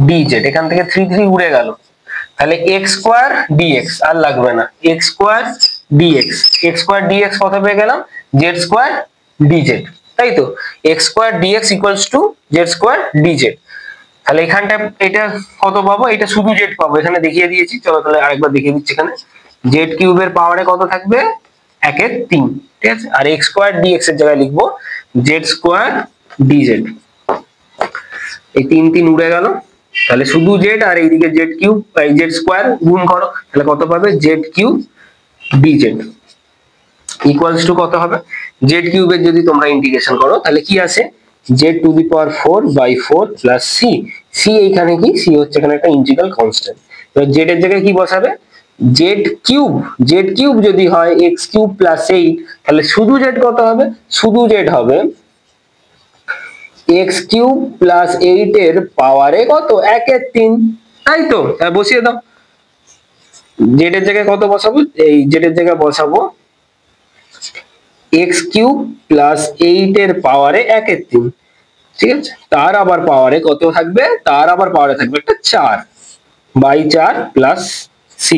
S1: dz। এখান থেকে 3 3 উড়ে গেল, তাহলে x স্কয়ার dx আর লাগবে না, x square dx। x square dx কত পেয়ে গেলাম? z স্কয়ার dz, তাই তো? x square dx equals to z square dz। তাহলে এখানটা এটা কত পাবো? এটা শুধু z পাবো, এখানে দেখিয়ে দিয়েছি। চলো তাহলে আরেকবার দেখিয়ে দিচ্ছি। এখানে z কিউবের পাওয়ারে কত থাকবে? 1 এর 3, ঠিক আছে? আর x স্কয়ার dx এর জায়গায় লিখবো z স্কয়ার dz। এই 3 3 উড়ে গেল, তাহলে শুধু z, আর এইদিকে z কিউব এই z স্কয়ার গুণ করো, তাহলে কত পাবে? z cube dz equals to কত হবে? z কিউবের যদি তোমরা ইন্টিগ্রেশন করো তাহলে কি আসে? z two the power 4/4 plus c। c এইখানে কি? c হচ্ছে এখানে একটা ইন্টিগ্রাল কনস্ট্যান্ট। এবার z এর জায়গায় কি বসাবে? z কিউব যদি হয় x কিউব প্লাস 8, তাহলে শুধু z কত হবে? শুধু z হবে x কিউব প্লাস 8 এর পাওয়ারে কত? 1 এর 3, তাই তো? তাহলে বসিয়ে দাও। z এর জায়গায় কত বসাবো? এই z এর জায়গায় বসাবো x কিউব প্লাস 8 এর পাওয়ারে 1 এর 3, ঠিক আছে? তার আবার পাওয়ারে কত থাকবে? তার আবার পাওয়ারে থাকবে একটা 4/4 প্লাস c।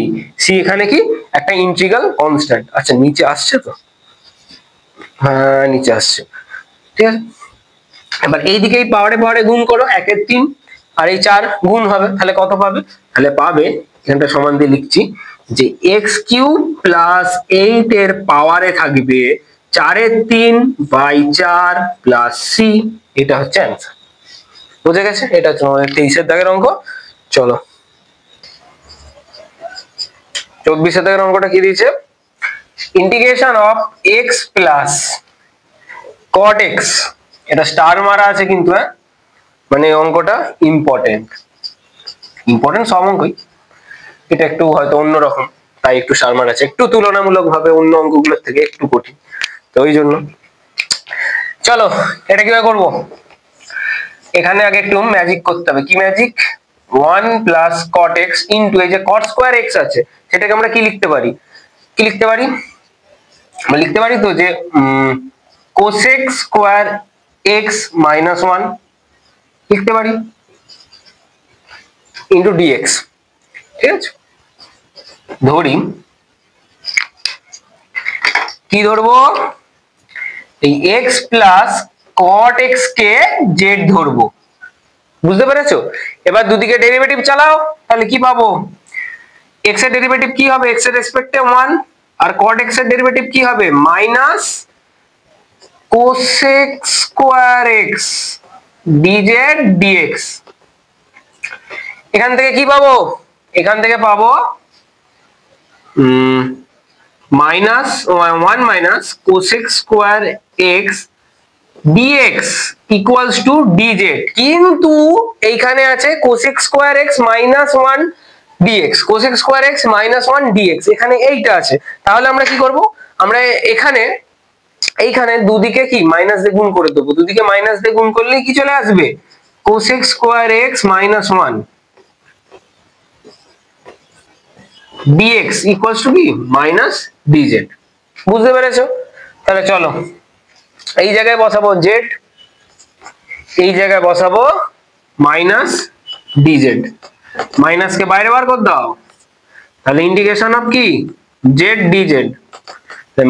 S1: c এখানে কি? একটা ইন্টিগ্রাল কনস্ট্যান্ট। আচ্ছা, নিচে আসছে তো? হ্যাঁ, নিচে আসছে, ঠিক আছে। এবার এইদিকে এই পাওয়ারে গুণ করো, 1 এর 3 আর এই 4 গুণ হবে, তাহলে কত পাবে? তাহলে পাবে, এখানটা সমান দিয়ে লিখছি, যে x কিউব প্লাস 8 এর পাওয়ারে থাকবে 4 এর 3/4 প্লাস c। এটা হচ্ছে অ্যান্সার। বুঝে গেছে? এটা হচ্ছে আমাদের 23 এর দাগের অঙ্ক। চলো 24 এর দাগের অঙ্কটা কি দিয়েছে? Integration of x plus cot x। এটা স্টার মারা আছে কিন্তু, হ্যাঁ, মানে অঙ্কটা ইম্পর্টেন্ট সব অঙ্কই, এটা একটু হয়তো অন্যরকম, তাই একটু স্টার মারা আছে, একটু তুলনামূলক ভাবে অন্য অঙ্কগুলোর থেকে একটু কঠিন, তো ওই জন্য। চলো এটা কিভাবে করবো? এখানে আগে একটু ম্যাজিক করতে হবে। কি magic? 1 plus cot x into এই যে cot স্কয়ার x আছে, সেটাকে আমরা কি লিখতে পারি? কি লিখতে পারি? আমরা লিখতে পারি তো যে cosec স্কয়ার x মাইনাস 1 লিখতে পারি ইন্টু dx, ঠিক আছে? ধরি, কি ধরবো? এই x প্লাস cot x কে z ধরবো। বুঝতে পেরেছো? এবার দুদিকে ডেরিভেটিভ চালাও, তাহলে কি পাবো? x এর ডেরিভেটিভ কি হবে? x এর রেসপেক্টে 1, আর cot x এর ডেরিভেটিভ কি হবে? Minus cosec square x dz dx। এখান থেকে কি পাবো? এখান থেকে পাবো minus 1 minus cosec square x dx equals to dz, কিন্তু এইখানে আছে cosec square x minus 1 dx, cosec square x minus 1 dx, এখানে এইটা আছে। তাহলে আমরা কি করব? আমরা এইখানে দুদিকে কি মাইনাস দিয়ে গুণ করে দেবো। দুদিকে মাইনাস দিয়ে গুণ করলে কি চলে আসবে? cosec square x minus 1 dx equals to কি? Minus dz। বুঝতে পেরেছো? তাহলে চলো এই জায়গায় বসাবো z, এই জায়গায় বসাবো মাইনাস dz। মাইনাস কে বাইরে বার করে দাও, তাহলে ইন্টিগ্রেশন অফ কি জেড ডিজেড,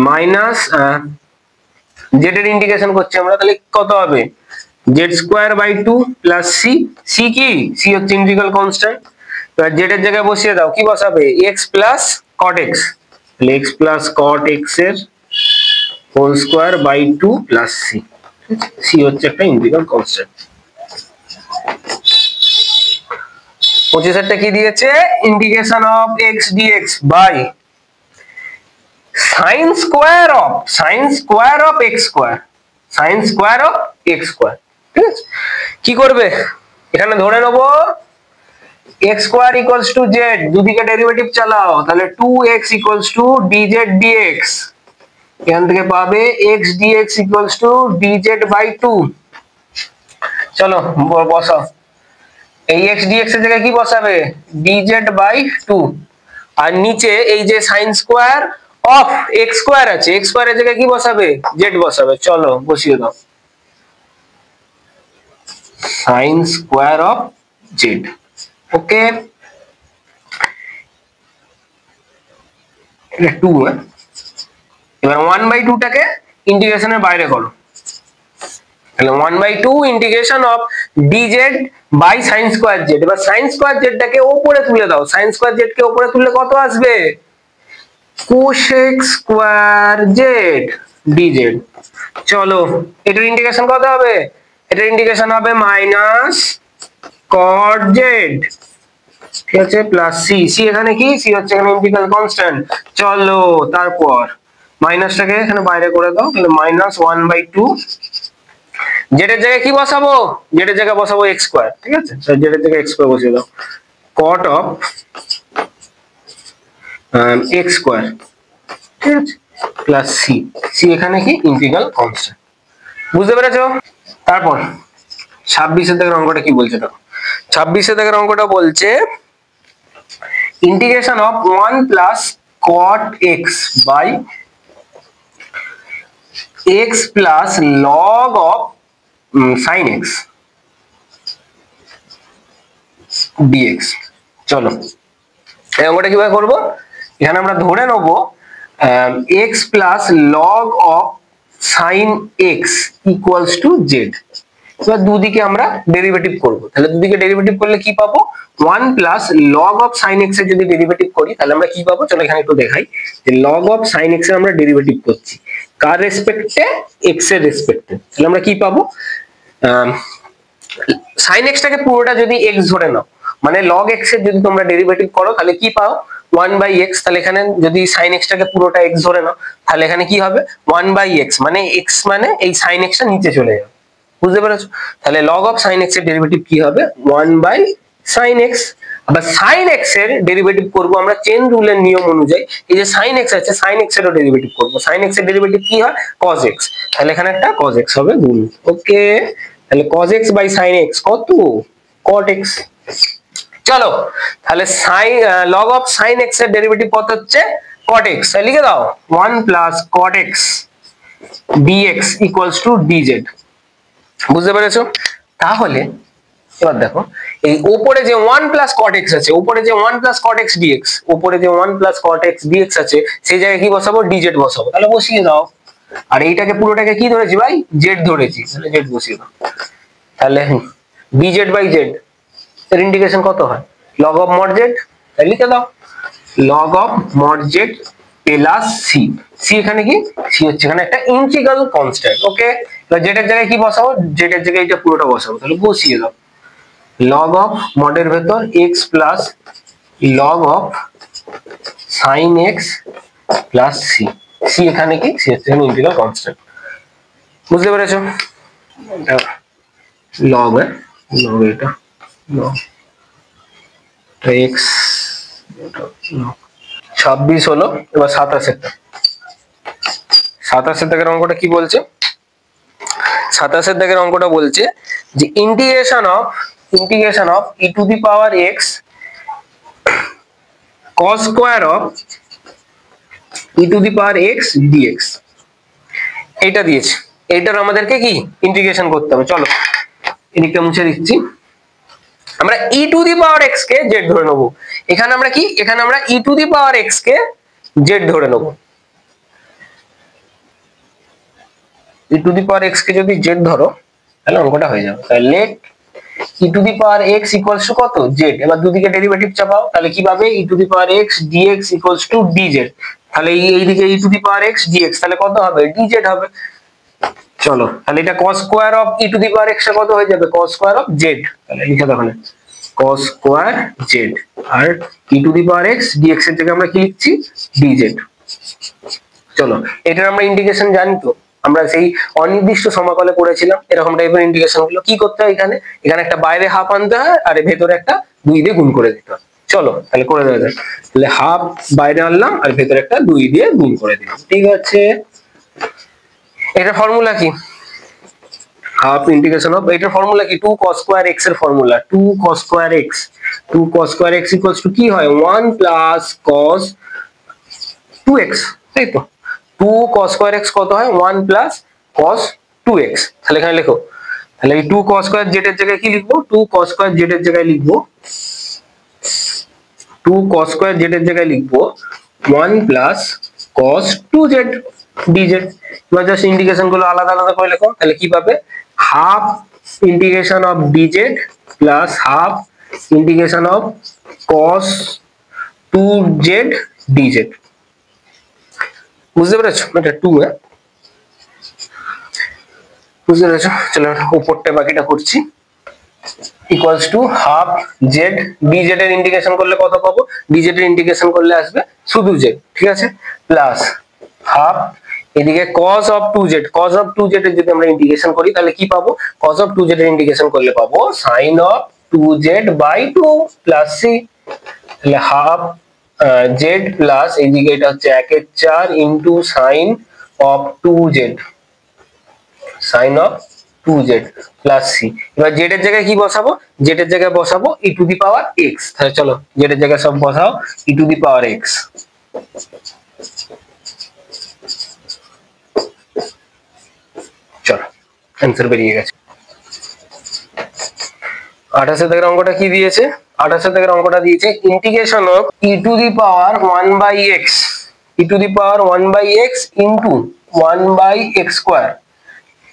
S1: মাইনাস জেড এর ইন্টিগ্রেশন করছি আমরা, তাহলে কত হবে Z square by 2 plus c, C কি সি হচ্ছে ইন্টিগ্রাল কনস্ট্যান্ট, এবার জেড এর জায়গায় বসিয়ে দাও, কি বসাবে x প্লাস cot x, তাহলে x প্লাস cot x এর whole square by 2 plus c, C হচ্ছে একটা ইন্টিগ্রাল কনস্ট্যান্ট। 25 কি দিয়েছে integration of x dx by sin square of x square, sin square of x square, ঠিক আছে। কি করবে এখানে ধরে নেব x square equals to z, দুদিকে ডেরিভেটিভ চালাও, তাহলে 2x equals to dz dx, এখান থেকে পাবে x dx equals to dz by 2। চলো বসাও, এই x dx এর জায়গায় কি বসাবে dz বাই 2, আর নিচে এই যে sin square of x square আছে, x স্কয়ারের জায়গায় কি বসাবে z বসাবে, চলো বসিয়ে দাও sin স্কয়ার অফ z, ওকে এটা 2, এবার 1/2 টাকে ইন্টিগ্রেশনের বাইরে করো, তাহলে 1/2 integration of dz by sin square z, এবার sin স্কয়ার z টাকে উপরে তুলে দাও, sin স্কয়ার z কে উপরে তুললে কত আসবে cosec স্কয়ার z dz, চলো এটার ইন্টিগ্রেশন কত হবে, এটার ইন্টিগ্রেশন হবে মাইনাস cot z, ঠিক আছে, প্লাস সি, সি এখানে কি সি হচ্ছে এখানে ইন্টিগ্রাল কনস্ট্যান্ট, চলো তারপর মাইনাসটাকে এখানে বাইরে করে দাও, তাহলে মাইনাস 1/2, জেড এর জায়গায় কি বসাবো, জেড এর জায়গায় বসাবো x স্কয়ার, ঠিক আছে, জেড এর জায়গায় x স্কয়ার বসিয়ে দাও, cot অফ x স্কয়ার, ঠিক আছে, প্লাস সি, সি এখানে কি ইন্টিগ্রাল কনস্ট্যান্ট, বুঝতে পেরেছো। তারপর 26 এর দাগের অঙ্কটা কি বলছে, দেখো 26 এর দাগের অঙ্কটা বলছে integration of 1 plus cot x by x plus log of sin x dx, চলো এই অঙ্কটা কিভাবে করব, এখানে আমরা ধরে নেব x plus log of sin x equals to z, এবার দুদিকে আমরা ডেরিভেটিভ করব, তাহলে দুদিকে ডেরিভেটিভ করলে কি পাবো 1 plus log of sin x এর যদি ডেরিভেটিভ করি তাহলে আমরা কি পাবো, চলো এখানে একটু দেখাই যে log অফ sin x এর আমরা ডেরিভেটিভ করছি কার রেসপেক্টে x এর রেসপেক্টে, তাহলে আমরা কি পাবো sin x টাকে পুরোটা যদি x ধরে নাও, মানে log x এর যদি তোমরা ডেরিভেটিভ করো তাহলে কি পাও 1/x, তাহলে এখানে যদি sin x টাকে পুরোটা x ধরে নাও তাহলে এখানে কি হবে 1/x, মানে x মানে এই sin x টা নিচে চলে যাবে, বুঝতে পেরেছো, তাহলে log অফ sin x এর ডেরিভেটিভ কি হবে 1/sin x, আবার sin x এর ডেরিভেটিভ করব আমরা চেন রুলের নিয়ম অনুযায়ী, এই যে sin x আছে sin x এরও ডেরিভেটিভ করব, sin x এর ডেরিভেটিভ কি হয় cos x, তাহলে এখানে একটা cos x হবে গুণ, ওকে, তাহলে cos x by sin x কত cot x, চলো তাহলে log অফ sin x এর ডেরিভেটিভ কত হচ্ছে cot x, তাহলে লিখে দাও 1 plus cot x dx equals to dz, বুঝতে পেরেছো। তাহলে এবার দেখো এই উপরে যে 1 প্লাস cot x আছে, উপরে যে 1 প্লাস cot x dx, উপরে যে 1 প্লাস cot x dx আছে সেই জায়গায় কি বসাবো dz বসাবো, তাহলে বসিয়ে দাও, আর এইটাকে পুরোটাকে কি ধরেছি ভাই z ধরেছি, তাহলে z বসিয়ে দাও, তাহলে dz বাই z এর ইন্টিগ্রেশন কত হয় log অফ mod z, তাহলে লিখে দাও log of mod z plus c, c এখানে কি c হচ্ছে এখানে একটা ইন্টিগ্রাল কনস্ট্যান্ট, ওকে, এবার z এর জায়গায় কি বসাবো, z এর জায়গায় এটা পুরোটা বসাবো, তাহলে বসিয়ে দাও log অফ mod এর ভেতর x plus log of sin x plus c, c এখানে কি c হচ্ছে ইন্টিগ্রাল কনস্ট্যান্ট, বুঝতে পেরেছো, log log এটা log x 26 হলো, এবার 27 এর দাগের অঙ্কটা কি বলছে, 27 এর দাগের অঙ্কটা বলছে যে integration of e to the power x cos square of e to the power x dx, এটা দিয়েছে, এটার আমাদেরকে কি ইন্টিগ্রেশন করতে হবে, চলো এদিকটা মুছে দিচ্ছি, আমরা e to the power x কে z ধরে নেব। এখানে আমরা কি, এখানে আমরা e to the power x কে z ধরে নেব। e to the power x কে যদি z ধরো তাহলে অঙ্কটা হয়ে যাবে। তাহলে let e to the power x equals to কত, z। এবার দুদিকে ডেরিভেটিভ চাপাও, তাহলে কি পাবে, e to the power x dx equals to dz। তাহলে এইদিকে e to the power x dx, তাহলে কত হবে, dz হবে। চলো তাহলে এটা cos square of e to the power x কত হয়ে যাবে, cos স্কয়ার অফ z। তাহলে লিখে দাও এখানে cos স্কয়ার z, আর e to the power x dx এর জায়গায় আমরা কি লিখছি, dz। চলো এটার আমরা ইন্টিগ্রেশন জানি তো, আমরা সেই অনির্দিষ্ট সমাকলে পড়েছিলাম এরকম টাইপের ইন্টিগ্রেশন গুলো। কি করতে হয়, এখানে এখানে একটা বাইরে হাফ আনতে হয় আর ভেতরে একটা 2 দিয়ে গুণ করে দিতে হয়। চলো তাহলে করে দেওয়া যায়। তাহলে হাফ বাইরে আনলাম আর ভেতরে একটা 2 দিয়ে গুণ করে দিলাম, ঠিক আছে। এটা ফর্মুলা কি, হাফ ইন্টিগ্রেশন অফ, এটার ফর্মুলা কি, 2 cos স্কয়ার x এর formula, 2 cos square x, 2 cos square x equals to কি হয়, 1 প্লাস cos 2x, তাই তো। 2 cos স্কয়ার x কত হয়, 1 প্লাস cos 2x। তাহলে এখানে লেখো, তাহলে এই 2 cos স্কয়ার z এর জায়গায় কি লিখবো, 2 cos স্কয়ার z এর জায়গায় লিখবো 2 cos স্কয়ার z এর জায়গায় লিখবো 1 প্লাস cos 2z dz। এবার জাস্ট ইন্টিগ্রেশন গুলো আলাদা আলাদা করে লেখো, তাহলে কি পাবে, half integration of dz plus half integration of cos 2z dz। বুঝতে পেরেছো, এটা 2, বুঝতে পেরেছো। চলো উপরটা বাকিটা করছি। Equals to half Z, dz এর ইন্টিগ্রেশন করলে কত পাবো, dz এর ইন্টিগ্রেশন করলে আসবে শুধু z, ঠিক আছে, প্লাস হাফ এদিকে cos of 2z, cos of 2z এর যদি আমরা ইন্টিগ্রেশন করি তাহলে কি পাবো, cos অফ 2z এর ইন্টিগ্রেশন করলে পাবো sin of 2z by 2 plus c। তাহলে হাফ z প্লাস এইদিকে এটা হচ্ছে 1/4 into sin of 2z, sin of 2z plus c। এবার z এর জায়গায় কি বসাবো, z এর জায়গায় বসাবো e to the power x। তাহলে চলো z এর জায়গায় সব বসাও e to the power x। চলো অ্যানসার বেরিয়ে গেছে। 28 থেকে অঙ্কটা কি দিয়েছে, 28 থেকে অঙ্কটা দিয়েছে integration of e to the power 1/x, e to the power 1/x into 1/x square,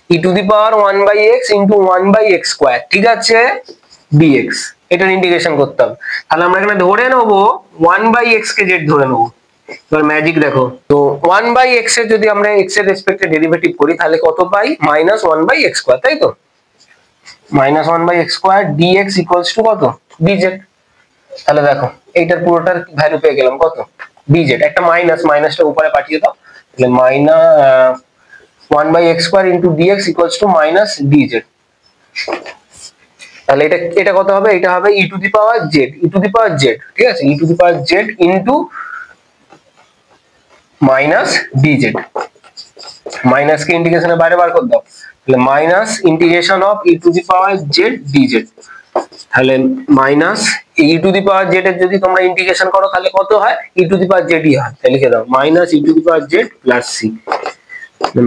S1: e to the power 1/x into 1/x square, ঠিক আছে, dx। এটার ইন্টিগ্রেশন করতে হবে। তাহলে আমরা এখানে ধরে নেব 1/x কে z ধরে নেব। এবার ম্যাজিক দেখো তো, 1/x এর যদি আমরা x এর রেসপেক্টে ডেরিভেটিভ করি তাহলে কত পাই, -1/x স্কয়ার, তাই তো, -1/x square dx equals to কত, dz। তাহলে দেখো এইটার পুরোটার ভ্যালু পেয়ে গেলাম কত, dz। একটা মাইনাসটা উপরে পাঠিয়ে দাও, তাহলে -1/x square into dx equals to -dz। তাহলে এটা কত হবে, এটা হবে e to the power z, e to the power z, ঠিক আছে, e to the power z into -dz। Minus কে ইন্টিগ্রেশনের বাইরে বার করে দাও, তাহলে minus integration of e to the power z dz। তাহলে minus e to the power z এর যদি তোমরা ইন্টিগ্রেশন করো তাহলে কত হয়, e to the power z ই হয়। তাহলে লিখে দাও minus e to the power z plus c।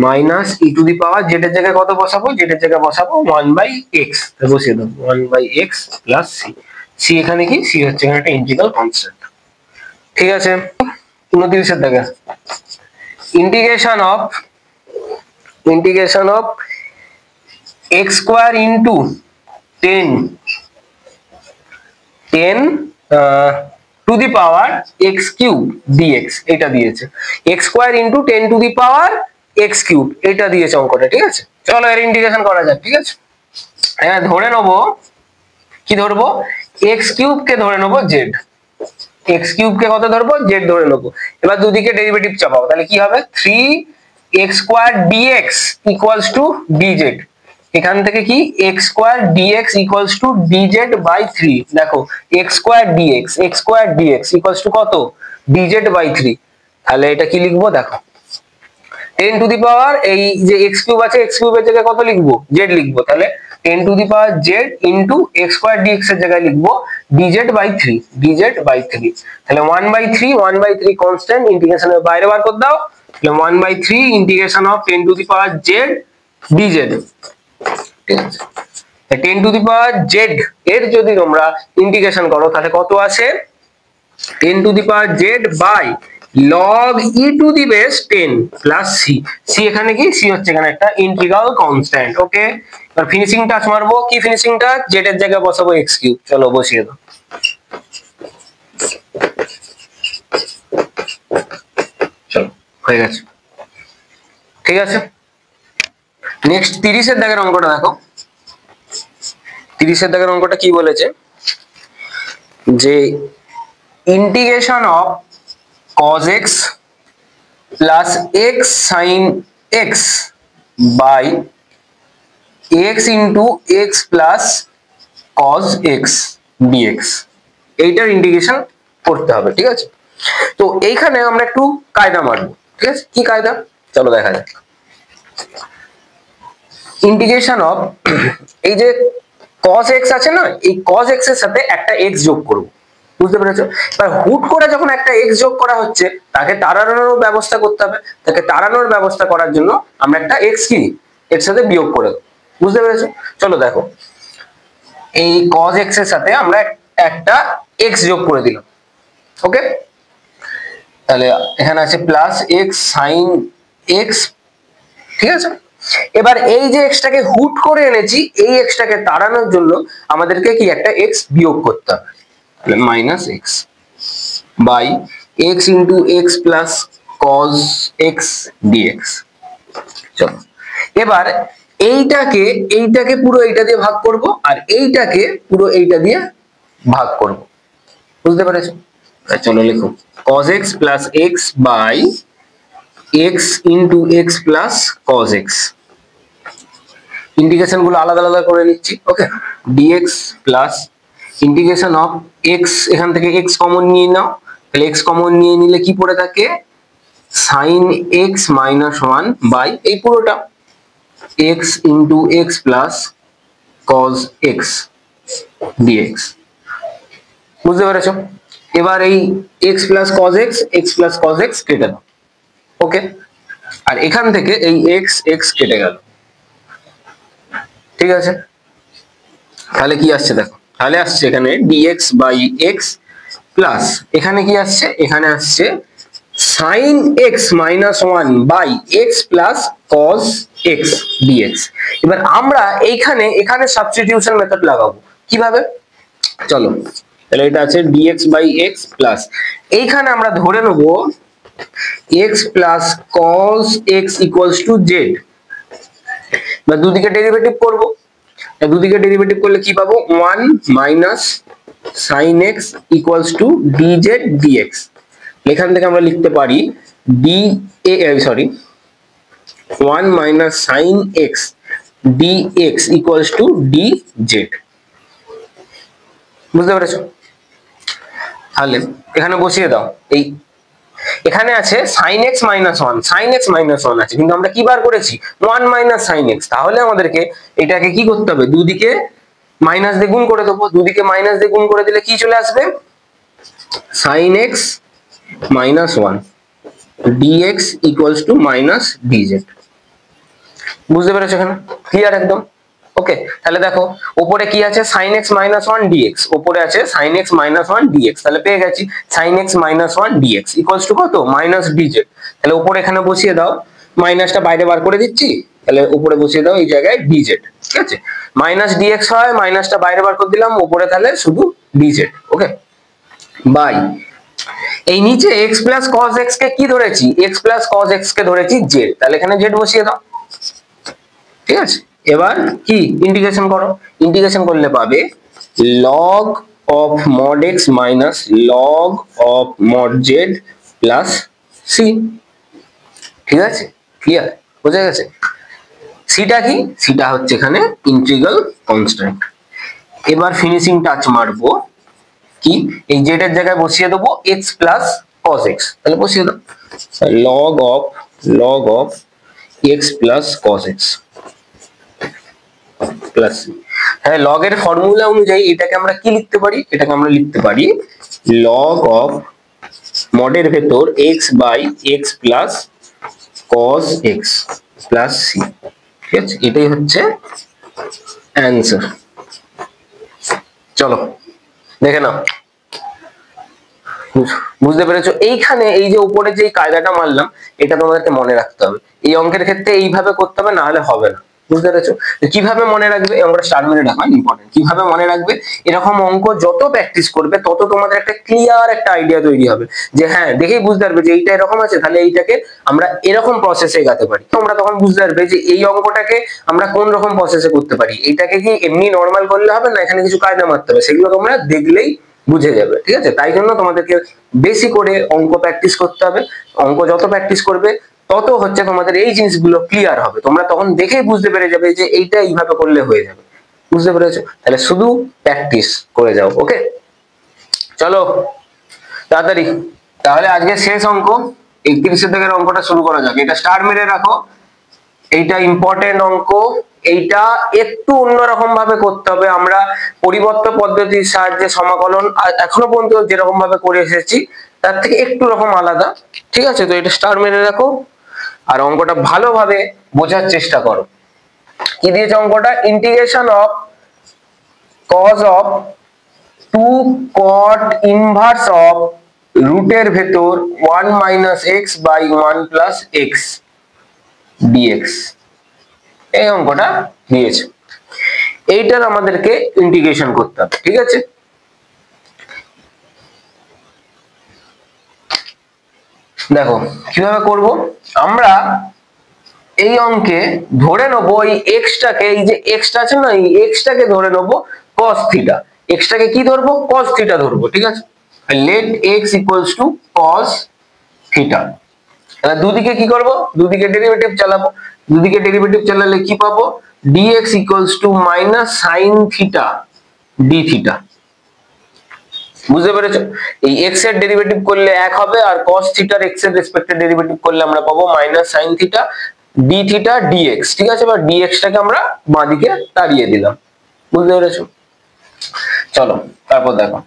S1: Minus e to the power z এর জায়গায় কত বসাবো, z এর জায়গায় বসাবো 1/x, তাহলে বসিয়ে দাও 1/x প্লাস c। c এখানে কি, c হচ্ছে এখানে একটা ইন্টিগ্রাল কনস্ট্যান্ট, ঠিক আছে। 29 এর দাগে integration of x square into 10 two the power x cube dx, এটা দিয়েছে, x square into 10 two the power x cube, এটা দিয়েছে অঙ্কটা, ঠিক আছে। চলো এর ইন্টিগ্রেশন করা যাক, ঠিক আছে। হ্যাঁ ধরে নেব, কি ধরবো, x কিউব কে ধরে নেব z, x কিউব কে কত ধরবো, z ধরে নেব। এবার দুদিকে ডেরিভেটিভ চাপাও, তাহলে কি হবে, 3x square dx equals to dz। এখান থেকে কি x square dx equals to dz by 3। দেখো x square dx equals to কত, dz বাই 3। তাহলে এটা কি লিখবো, দেখো 10 টু দি পাওয়ার এই যে x কিউব আছে, x কিউবের জায়গায় কত লিখবো, z লিখবো। তাহলে 10 two the power z into x square dx এর জায়গায় লিখবো dz বাই 3, dz বাই 3। তাহলে 1/3 কনস্ট্যান্ট, ইন্টিগ্রেশনের বাইরে বার করে দাও, তাহলে 1/3 integration of 10 two the power z dz, ঠিক আছে। 10 টু দি পাওয়ার জেড এর যদি তোমরা ইন্টিগ্রেশন করো তাহলে কত আসে 10 two the power Z by log e to the base 10 plus c. C এখানে কি, সি হচ্ছে এখানে একটা ইন্টিগ্রাল কনস্ট্যান্ট। ওকে, এবার ফিনিশিং টাচ মারবো, কি ফিনিশিং টাচ, জেড এর জায়গায় বসাবো এক্স কিউব। চলো বসিয়ে দাও। চলো হয়ে গেছে, ঠিক আছে। নেক্সট 30 এর দাগের অঙ্কটা দেখো। 30 এর দাগের অঙ্কটা কি বলেছে, যে integration of cos x plus x sin x by x into x plus cos x dx, এইটার ইন্টিগ্রেশন করতে হবে, ঠিক আছে। তো এইখানে আমরা একটু কায়দা মারবো, ঠিক আছে। কি কায়দা, চলো দেখা যাক। ইন্টিগ্রেশন অফ এই যে cos x আছে না, এই cos x এর সাথে একটা x যোগ করব, বুঝতে পেরেছো। এবার হুট করে যখন একটা x যোগ করা হচ্ছে, তাকে তাড়ানোর ব্যবস্থা করতে হবে। তাকে তাড়ানোর ব্যবস্থা করার জন্য আমরা একটা x কি এর সাথে বিয়োগ করে দেব, বুঝতে পেরেছো। চলো দেখো, এই cos x এর সাথে আমরা একটা x যোগ করে দিলাম। ওকে, তাহলে এখানে আছে প্লাস x sin x, ঠিক আছে। এবার এই যে x টাকে হুট করে এনেছি, এই x টাকে তাড়ানোর জন্য আমাদেরকে কি একটা x বিয়োগ করতে হবে, তাহলে minus x by x into x plus cos x dx। চলো এবার এইটাকে পুরো এইটা দিয়ে ভাগ করব, আর এইটাকে পুরো এইটা দিয়ে ভাগ করব, বুঝতে পেরেছো। চলো লিখো cos x plus x by x into x plus cos x। Integration গুলো আলাদা আলাদা করে নিচ্ছি। Okay, dx plus integration of x, এখান থেকে x কমন নিয়ে নাও, তাহলে x কমন নিয়ে নিলে কি পড়ে থাকে, sin x মাইনাস 1 বাই এই পুরোটা x into x plus cos x dx, বুঝতে পেরেছো। এবার এই x প্লাস cos x কেটে দাও। ওকে, আর এখান থেকে এই x কেটে গেল, ঠিক আছে। তাহলে কি আসছে দেখো, তাহলে আসছে এখানে dx বাই x প্লাস এখানে কি আসছে, এখানে আসছে sin x minus 1 by x plus cos x dx। এবার আমরা এখানে সাবস্টিটিউশন মেথড লাগাবো, কিভাবে, চলো। তাহলে এটা আছে dx বাই x প্লাস এইখানে আমরা ধরে নেব x plus cos x equals to z। বা দুদিকে ডেরিভেটিভ করব, দুদিকে ডেরিভেটিভ করলে কি পাবো, 1 minus sin x equals to dz dx। এখান থেকে আমরা লিখতে পারি 1 minus sin x dx equals to dz, বুঝতে পেরেছো। তাহলে এখানে বসিয়ে দাও, এই এখানে আছে sin x মাইনাস 1 আছে, কিন্তু আমরা কি বার করেছি 1 মাইনাস sin x। তাহলে আমাদেরকে এটাকে কি করতে হবে, দুদিকে মাইনাস দিয়ে গুণ করে দেবো। দুদিকে মাইনাস দিয়ে গুণ করে দিলে কি চলে আসবে, sin x minus 1 dx equals to minus dz, বুঝতে পেরেছো। এখানে ক্লিয়ার একদম। ওকে, তাহলে দেখো উপরে কি আছে, sin x মাইনাস 1 dx, উপরে আছে sin x মাইনাস 1 dx, তাহলে পেয়ে গেছি sin x minus 1 dx equals to কত, মাইনাস dz। তাহলে উপরে এখানে বসিয়ে দাও, মাইনাসটা বাইরে বার করে দিচ্ছি, তাহলে উপরে বসিয়ে দাও এই জায়গায় dz, ঠিক আছে। মাইনাস dx হয়, মাইনাসটা বাইরে বার করে দিলাম, উপরে তাহলে শুধু dz। ওকে, বাই এই নিচে x প্লাস cos x কে কি ধরেছি, x প্লাস cos x কে ধরেছি z, তাহলে এখানে z বসিয়ে দাও, ঠিক আছে। এবার কি ইন্টিগ্রেশন করো, ইন্টিগ্রেশন করলে পাবে log of mod x minus log of mod z plus c, ঠিক আছে। ক্লিয়ার, বোঝা গেছে। সিটা কি, সিটা হচ্ছে এখানে ইন্টিগ্রাল কনস্ট্যান্ট। এবার ফিনিশিং টাচ মারবো, কি এই z এর জায়গায় বসিয়ে দেবো x প্লাস cos x, তাহলে বসিয়ে দাও log of x plus cos x plus, হ্যাঁ log এর ফর্মুলা অনুযায়ী এটাকে আমরা কি লিখতে পারি, এটাকে আমরা লিখতে পারি log of মডের ভেতর x by x plus cos x plus c, ঠিক আছে। এটাই হচ্ছে অ্যান্সার। চলো দেখে নাও, বুঝতে পেরেছো? এইখানে এই যে উপরে যে কায়দাটা মারলাম এটা তোমাদেরকে মনে রাখতে হবে। এই অঙ্কের ক্ষেত্রে এইভাবে করতে হবে, না হলে হবে না। বুঝতে পেরেছো? কিভাবে মনে রাখবে? এই অঙ্কটা স্টার মেরে রাখা ইম্পর্টেন্ট। কিভাবে মনে রাখবে? এরকম অঙ্ক যত প্র্যাকটিস করবে তত তোমাদের একটা ক্লিয়ার একটা আইডিয়া তৈরি হবে যে হ্যাঁ, দেখেই বুঝতে পারবে যে এইটা এরকম আছে, তাহলে এইটাকে আমরা এরকম প্রসেসে এগাতে পারি। তোমরা তখন বুঝতে পারবে যে এই অঙ্কটাকে আমরা কোন রকম প্রসেসে করতে পারি। এইটাকে কি এমনি নর্মাল করলে হবে না, এখানে কিছু কায়দা মারতে হবে, সেগুলো তোমরা দেখলেই বুঝে যাবে। ঠিক আছে? তাই জন্য তোমাদেরকে বেশি করে অঙ্ক প্র্যাকটিস করতে হবে। অঙ্ক যত প্র্যাকটিস করবে তত হচ্ছে তোমাদের এই জিনিসগুলো ক্লিয়ার হবে। তোমরা তখন দেখেই বুঝতে পেরে যাবে যে এইটা এইভাবে করলে হয়ে যাবে। বুঝতে পেরেছো? তাহলে শুধু প্র্যাকটিস করে যাও। ওকে, চলো তাড়াতাড়ি। তাহলে আজকে শেষ অঙ্ক 31 থেকে অঙ্কটা শুরু করা যাক। এটা স্টার মেরে রাখো, এইটা ইম্পর্টেন্ট অঙ্ক। এইটা একটু অন্যরকম ভাবে করতে হবে। আমরা পরিবর্ত পদ্ধতির সাহায্যে সমাকলন এখনো পর্যন্ত যেরকম ভাবে করে এসেছি তার থেকে একটু রকম আলাদা। ঠিক আছে? তো এটা স্টার মেরে রাখো আর অঙ্কটা ভালোভাবে বোঝার চেষ্টা করো। কি দিয়েছে অঙ্কটা? Integration of cos of 2 cot inverse of রুটের ভেতর 1 - x বাই 1 + x dx। এই অঙ্কটা দিয়েছে, এইটার আমাদেরকে ইন্টিগ্রেশন করতে হবে। ঠিক আছে? দেখো কিভাবে করব। আমরা এই অঙ্কে ধরে নেব এই x টাকে, এই যে x টা আছে না, এই x টাকে ধরে নেব cos থিটা। x টাকে কি ধরবো? cos থিটা ধরবো। ঠিক আছে? let x = cos theta. তাহলে দুদিকে কি করব? দুদিকে ডেরিভেটিভ চালাবো। দুদিকে ডেরিভেটিভ চালালে কি পাবো? dx = sin theta d theta. বুঝতে পেরেছো? এই x এর ডেরিভেটিভ করলে 1 হবে, আর cos থিটার x এর রেসপেক্টে ডেরিভেটিভ করলে আমরা পাবো -sin theta d theta dx। ঠিক আছে? বা dx টাকে আমরা বাঁদিকে তাড়িয়ে দিলাম। বুঝতে পেরেছো? চলো তারপর দেখো।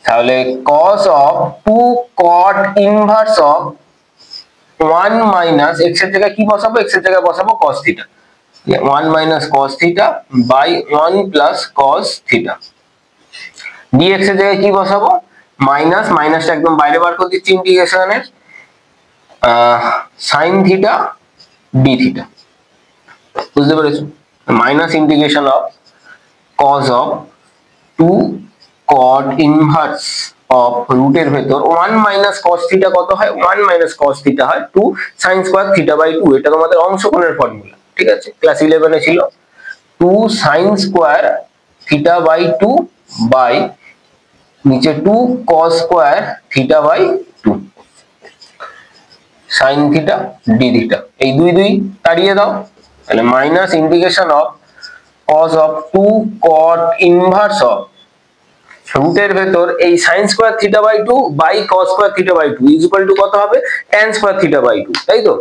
S1: তাহলে cos of 2 cot inverse of 1 - x এর জায়গায় কি বসাবো? x এর জায়গায় বসাবো cos theta. 1 - cos theta by 1 + cos theta. dx এর জায়গায় কি বসাবো? মাইনাসটা একদম বাইরে বার করে দিচ্ছি ইন্টিগ্রেশনের, sin থিটা d থিটা। বুঝতে পেরেছো? Minus integration of cos of 2 cot inverse of রুটের ভেতর 1 - cos থিটা কত হয়? 1 - cos থিটা হয় 2 sin স্কয়ার থিটা বাই 2। এটা তোমাদের অংশকোণের ফর্মুলা। ঠিক আছে? ক্লাস 11 এ ছিল। 2 sin square theta by 2 by নিচে 2 cos square theta by 2 sin theta d theta. এই দুই দুই তাড়িয়ে দাও, তাহলে minus integration of cos of 2 cot inverse of রুটের ভেতর এই sin square theta by 2 by cos square theta by 2 equal to কত হবে? tan square theta by 2। তাই তো?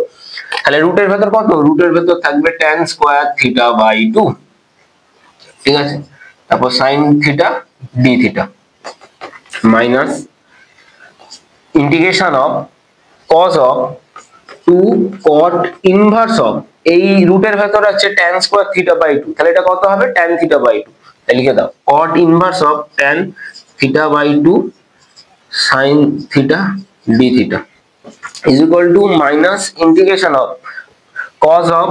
S1: তাহলে রুটের ভেতর কত? রুটের ভেতর থাকবে tan স্কয়ার থিটা বাই 2। ঠিক আছে? তারপর sin theta d theta minus integration of cos of 2 cot inverse of এই রুটের ভেতর আছে tan স্কয়ার থিটা বাই 2। তাহলে এটা কত হবে? tan theta by 2। তাহলে লিখে দাও cot inverse of tan theta by 2 sin theta d theta is equal to minus integration of cos of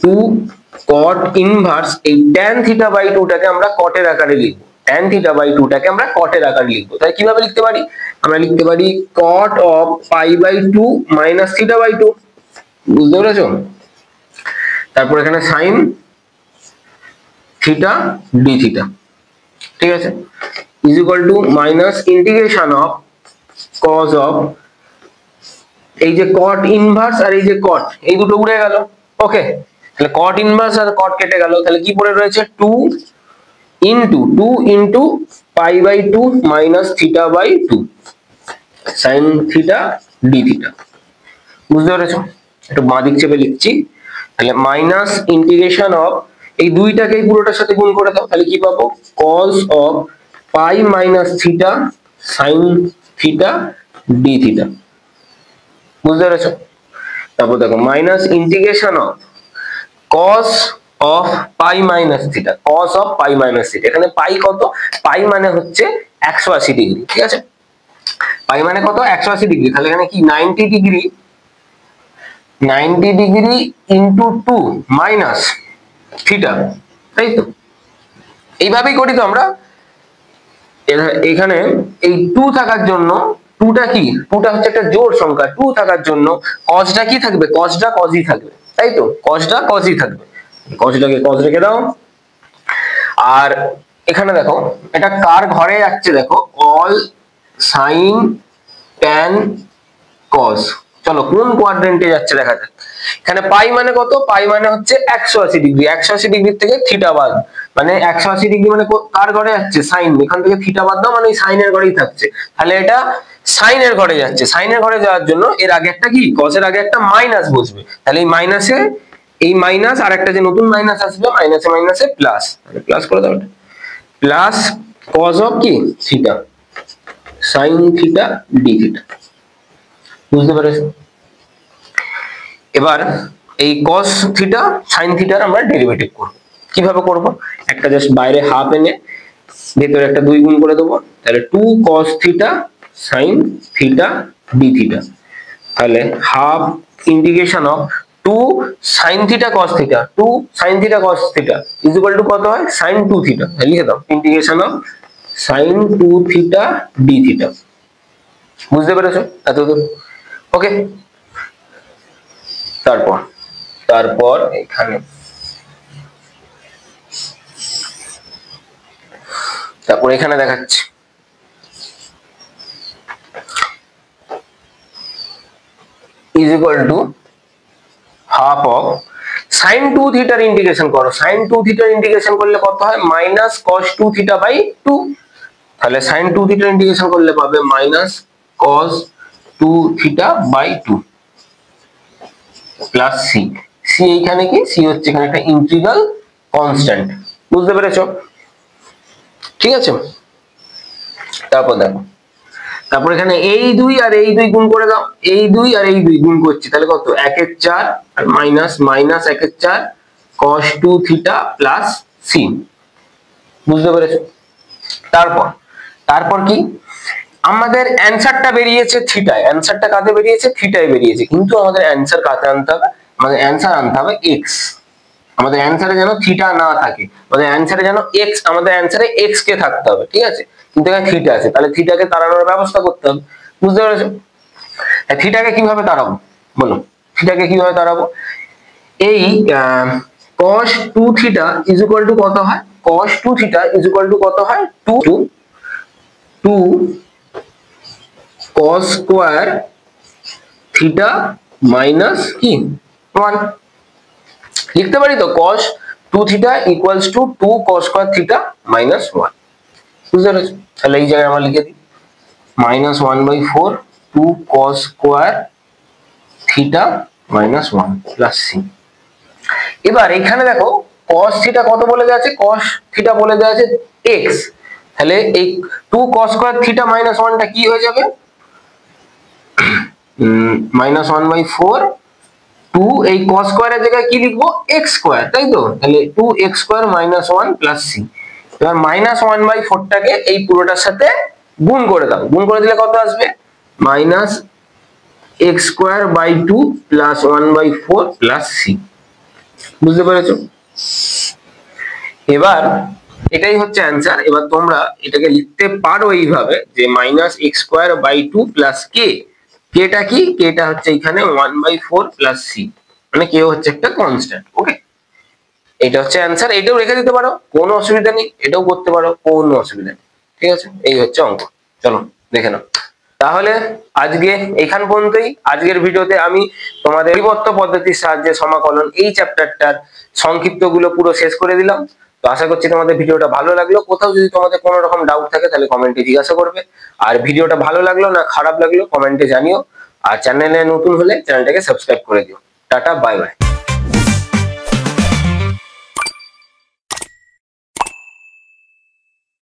S1: 2 cot inverse এই tan থিটা বাই 2 টাকে আমরা cot এর আকারে লিখব। tan থিটা বাই 2 টাকে আমরা cot এর আকারে লিখব। তাই কিভাবে লিখতে পারি? আমরা লিখতে পারি cot of pi by 2 minus theta by 2। বুঝতে পেরেছো? তারপর এখানে sin থিটা d থিটা। ঠিক আছে? is equal to minus integration of cos of এই যে cot ইনভার্স আর এই যে cot, এই দুটো উড়ে গেল। ওকে, তাহলে cot ইনভার্স আর cot কেটে গেল, তাহলে কি পড়ে রয়েছে? 2 into pi by 2 minus theta by 2 sin theta d theta। বুঝতে পেরেছো? একটু বাঁ দিক চেপে লিখছি। তাহলে মাইনাস ইন্টিগ্রেশন অফ এই দুইটাকে পুরোটার সাথে গুণ করে দাও, তাহলে কি পাবো? cos of pi minus theta sin theta d theta। বুঝতে পেরেছো? তারপর দেখো minus integration of cos of pi minus theta, cos of pi minus theta. এখানে পাই কত? পাই মানে হচ্ছে 180 ডিগ্রি, ঠিক আছে? পাই মানে কত? 180 ডিগ্রি। তাহলে এখানে কি 90 degree, 90 degree into 2 minus theta, তাই তো? এইভাবেই করি তো আমরা। এখানে এই 2 থাকার জন্য, 2টা কি, 2টা হচ্ছে একটা জোড় সংখ্যা, 2 থাকার জন্য cosটা কি থাকবে? cosটা cosই থাকবে, তাই তো? cosটা cosই থাকবে। cosটাকে cos রেখে দাও। আর এখানে দেখো এটা কার ঘরে যাচ্ছে, দেখো all sin tan cos। চলো কোন কোয়াড্রেন্টে যাচ্ছে দেখা যাক। এখানে পাই মানে কত? পাই মানে হচ্ছে 180 ডিগ্রি। 180 ডিগ্রি থেকে থিটা বাদ, মানে 180 ডিগ্রি মানে কার ঘরে যাচ্ছে? সাইন। এখান থেকে থিটা বাদ দাও, মানে সাইনের ঘরেই থাকছে। তাহলে এটা সাইনের ঘরে যাচ্ছে। সাইনের ঘরে যাওয়ার জন্য এর আগে একটা কি, cos এর আগে একটা মাইনাস বসবে। তাহলে এই মাইনাসে এই মাইনাস আর একটা যে নতুন মাইনাস আসবে, মাইনাসে মাইনাসে প্লাস, তাহলে প্লাস করে দাও, প্লাস cos অফ কি theta, sin theta d theta. বুঝতে পেরেছো? এবার এই cos থিটা sin থিটার আমরা ডেরিভেটিভ করব। কিভাবে করব? একটা জাস্ট বাইরে হাফ এনে ভেতরে একটা 2 গুণ করে দেবো, তাহলে 2 cos theta sin theta d theta. তাহলে half integration of 2 sin theta cos theta, 2 sin theta cos theta is equal to কত হয়? sin 2 theta. লিখে দাও integration of sin 2 theta d theta. বুঝতে পেরেছো এতদূর? ওকে। তারপর এখানে দেখাচ্ছি is equal to half of sin 2 থিটার ইন্টিগ্রেশন করো। sin 2 থিটার ইন্টিগ্রেশন করলে কত হয়? Minus cos 2 theta by 2। তাহলে sin 2 থিটার ইন্টিগ্রেশন করলে পাবে minus cos 2 theta by 2 plus c. C এইখানে কি? সি হচ্ছে এখানে একটা ইন্টিগ্রাল কনস্ট্যান্ট। বুঝতে পেরেছো? ঠিক আছে। তারপর দেখো, তারপর এখানে এই 2 আর এই 2 গুণ করে দাও। এই 2 আর এই 2 গুণ করছি, তাহলে কত? 1 এর 4 আর মাইনাস মাইনাস 1 এর 4 cos 2 থিটা প্লাস সি। বুঝতে পেরেছো? তারপর কি আমাদের অ্যানসারটা বেরিয়েছে থিটায়। অ্যানসারটা কাতে বেরিয়েছে? থিটায় বেরিয়েছে। কিন্তু আমাদের অ্যানসার কাতে আনতে হবে? আমাদের অ্যানসার আনতে হবে x। আমাদের অ্যানসারে যেন থিটা না থাকে, আমাদের অ্যানসারে যেন x, আমাদের অ্যানসারে x কে থাকতে হবে, ঠিক আছে? কিন্তু এখানে থিটা আছে, তাহলে থিটাকে তাড়ানোর ব্যবস্থা করতে হবে। বুঝতে পেরেছো? থিটাকে কিভাবে তাড়াবো বলো? থিটাকে কিভাবে তাড়াবো? এই cos 2 theta is equal to কত হয়? cos 2 theta is equal to কত হয়? 2 cos স্কয়ার থিটা মাইনাস কি 1 লিখতে পারি তো? cos 2 theta equals to 2 cos square theta minus 1। বুঝতে পেরেছো? তাহলে এই জায়গায় আমরা লিখে দিই minus 1/4 2 cos square theta minus 1 plus C. এবার এখানে দেখো cos থিটা কত বলে দেওয়া আছে? cos থিটা বলে দেওয়া আছে x। তাহলে এই 2 cos স্কয়ার থিটা মাইনাস 1টা কি হয়ে যাবে? মাইনাস 1/4 2 এই cos স্কয়ারের জায়গায় কি লিখবো? x স্কয়ার, তাই তো? তাহলে 2x square minus 1 plus c। এবার মাইনাস 1/4 টাকে এই পুরোটার সাথে গুণ করে দাও। গুণ করে দিলে কত আসবে? Minus x square by 2 plus 1/4 plus c। বুঝতে পেরেছো? এবার এটাই হচ্ছে অ্যানসার। এবার তোমরা এটাকে লিখতে পারো এইভাবে যে minus x square by 2 plus k। কেটা কি? কেটা হচ্ছে এখানে 1/4 প্লাস c, মানে কে হচ্ছে একটা কনস্ট্যান্ট। ওকে, এটা হচ্ছে অ্যানসার। এটাও রেখে দিতে পারো, কোনো অসুবিধা নেই। এটাও করতে পারো, কোনো অসুবিধা নেই। ঠিক আছে, এই হচ্ছে অঙ্ক। চলো দেখে নাও। তাহলে আজকে এখান পর্যন্তই। আজকের ভিডিওতে আমি তোমাদের বিবর্ত পদ্ধতির সাহায্যে সমাকলন এই চ্যাপ্টারটার সংক্ষিপ্ত গুলো পুরো শেষ করে দিলাম। তো আশা করছি তোমাদের ভিডিওটা ভালো লাগলো। কোথাও যদি তোমাদের কোনো রকম ডাউট থাকে তাহলে কমেন্টে জিজ্ঞাসা করবে। আর ভিডিওটা ভালো লাগলো না খারাপ লাগলো কমেন্টে জানিও। আর চ্যানেলে নতুন হলে চ্যানেলটাকে সাবস্ক্রাইব করে দিও। Tata, bye bye.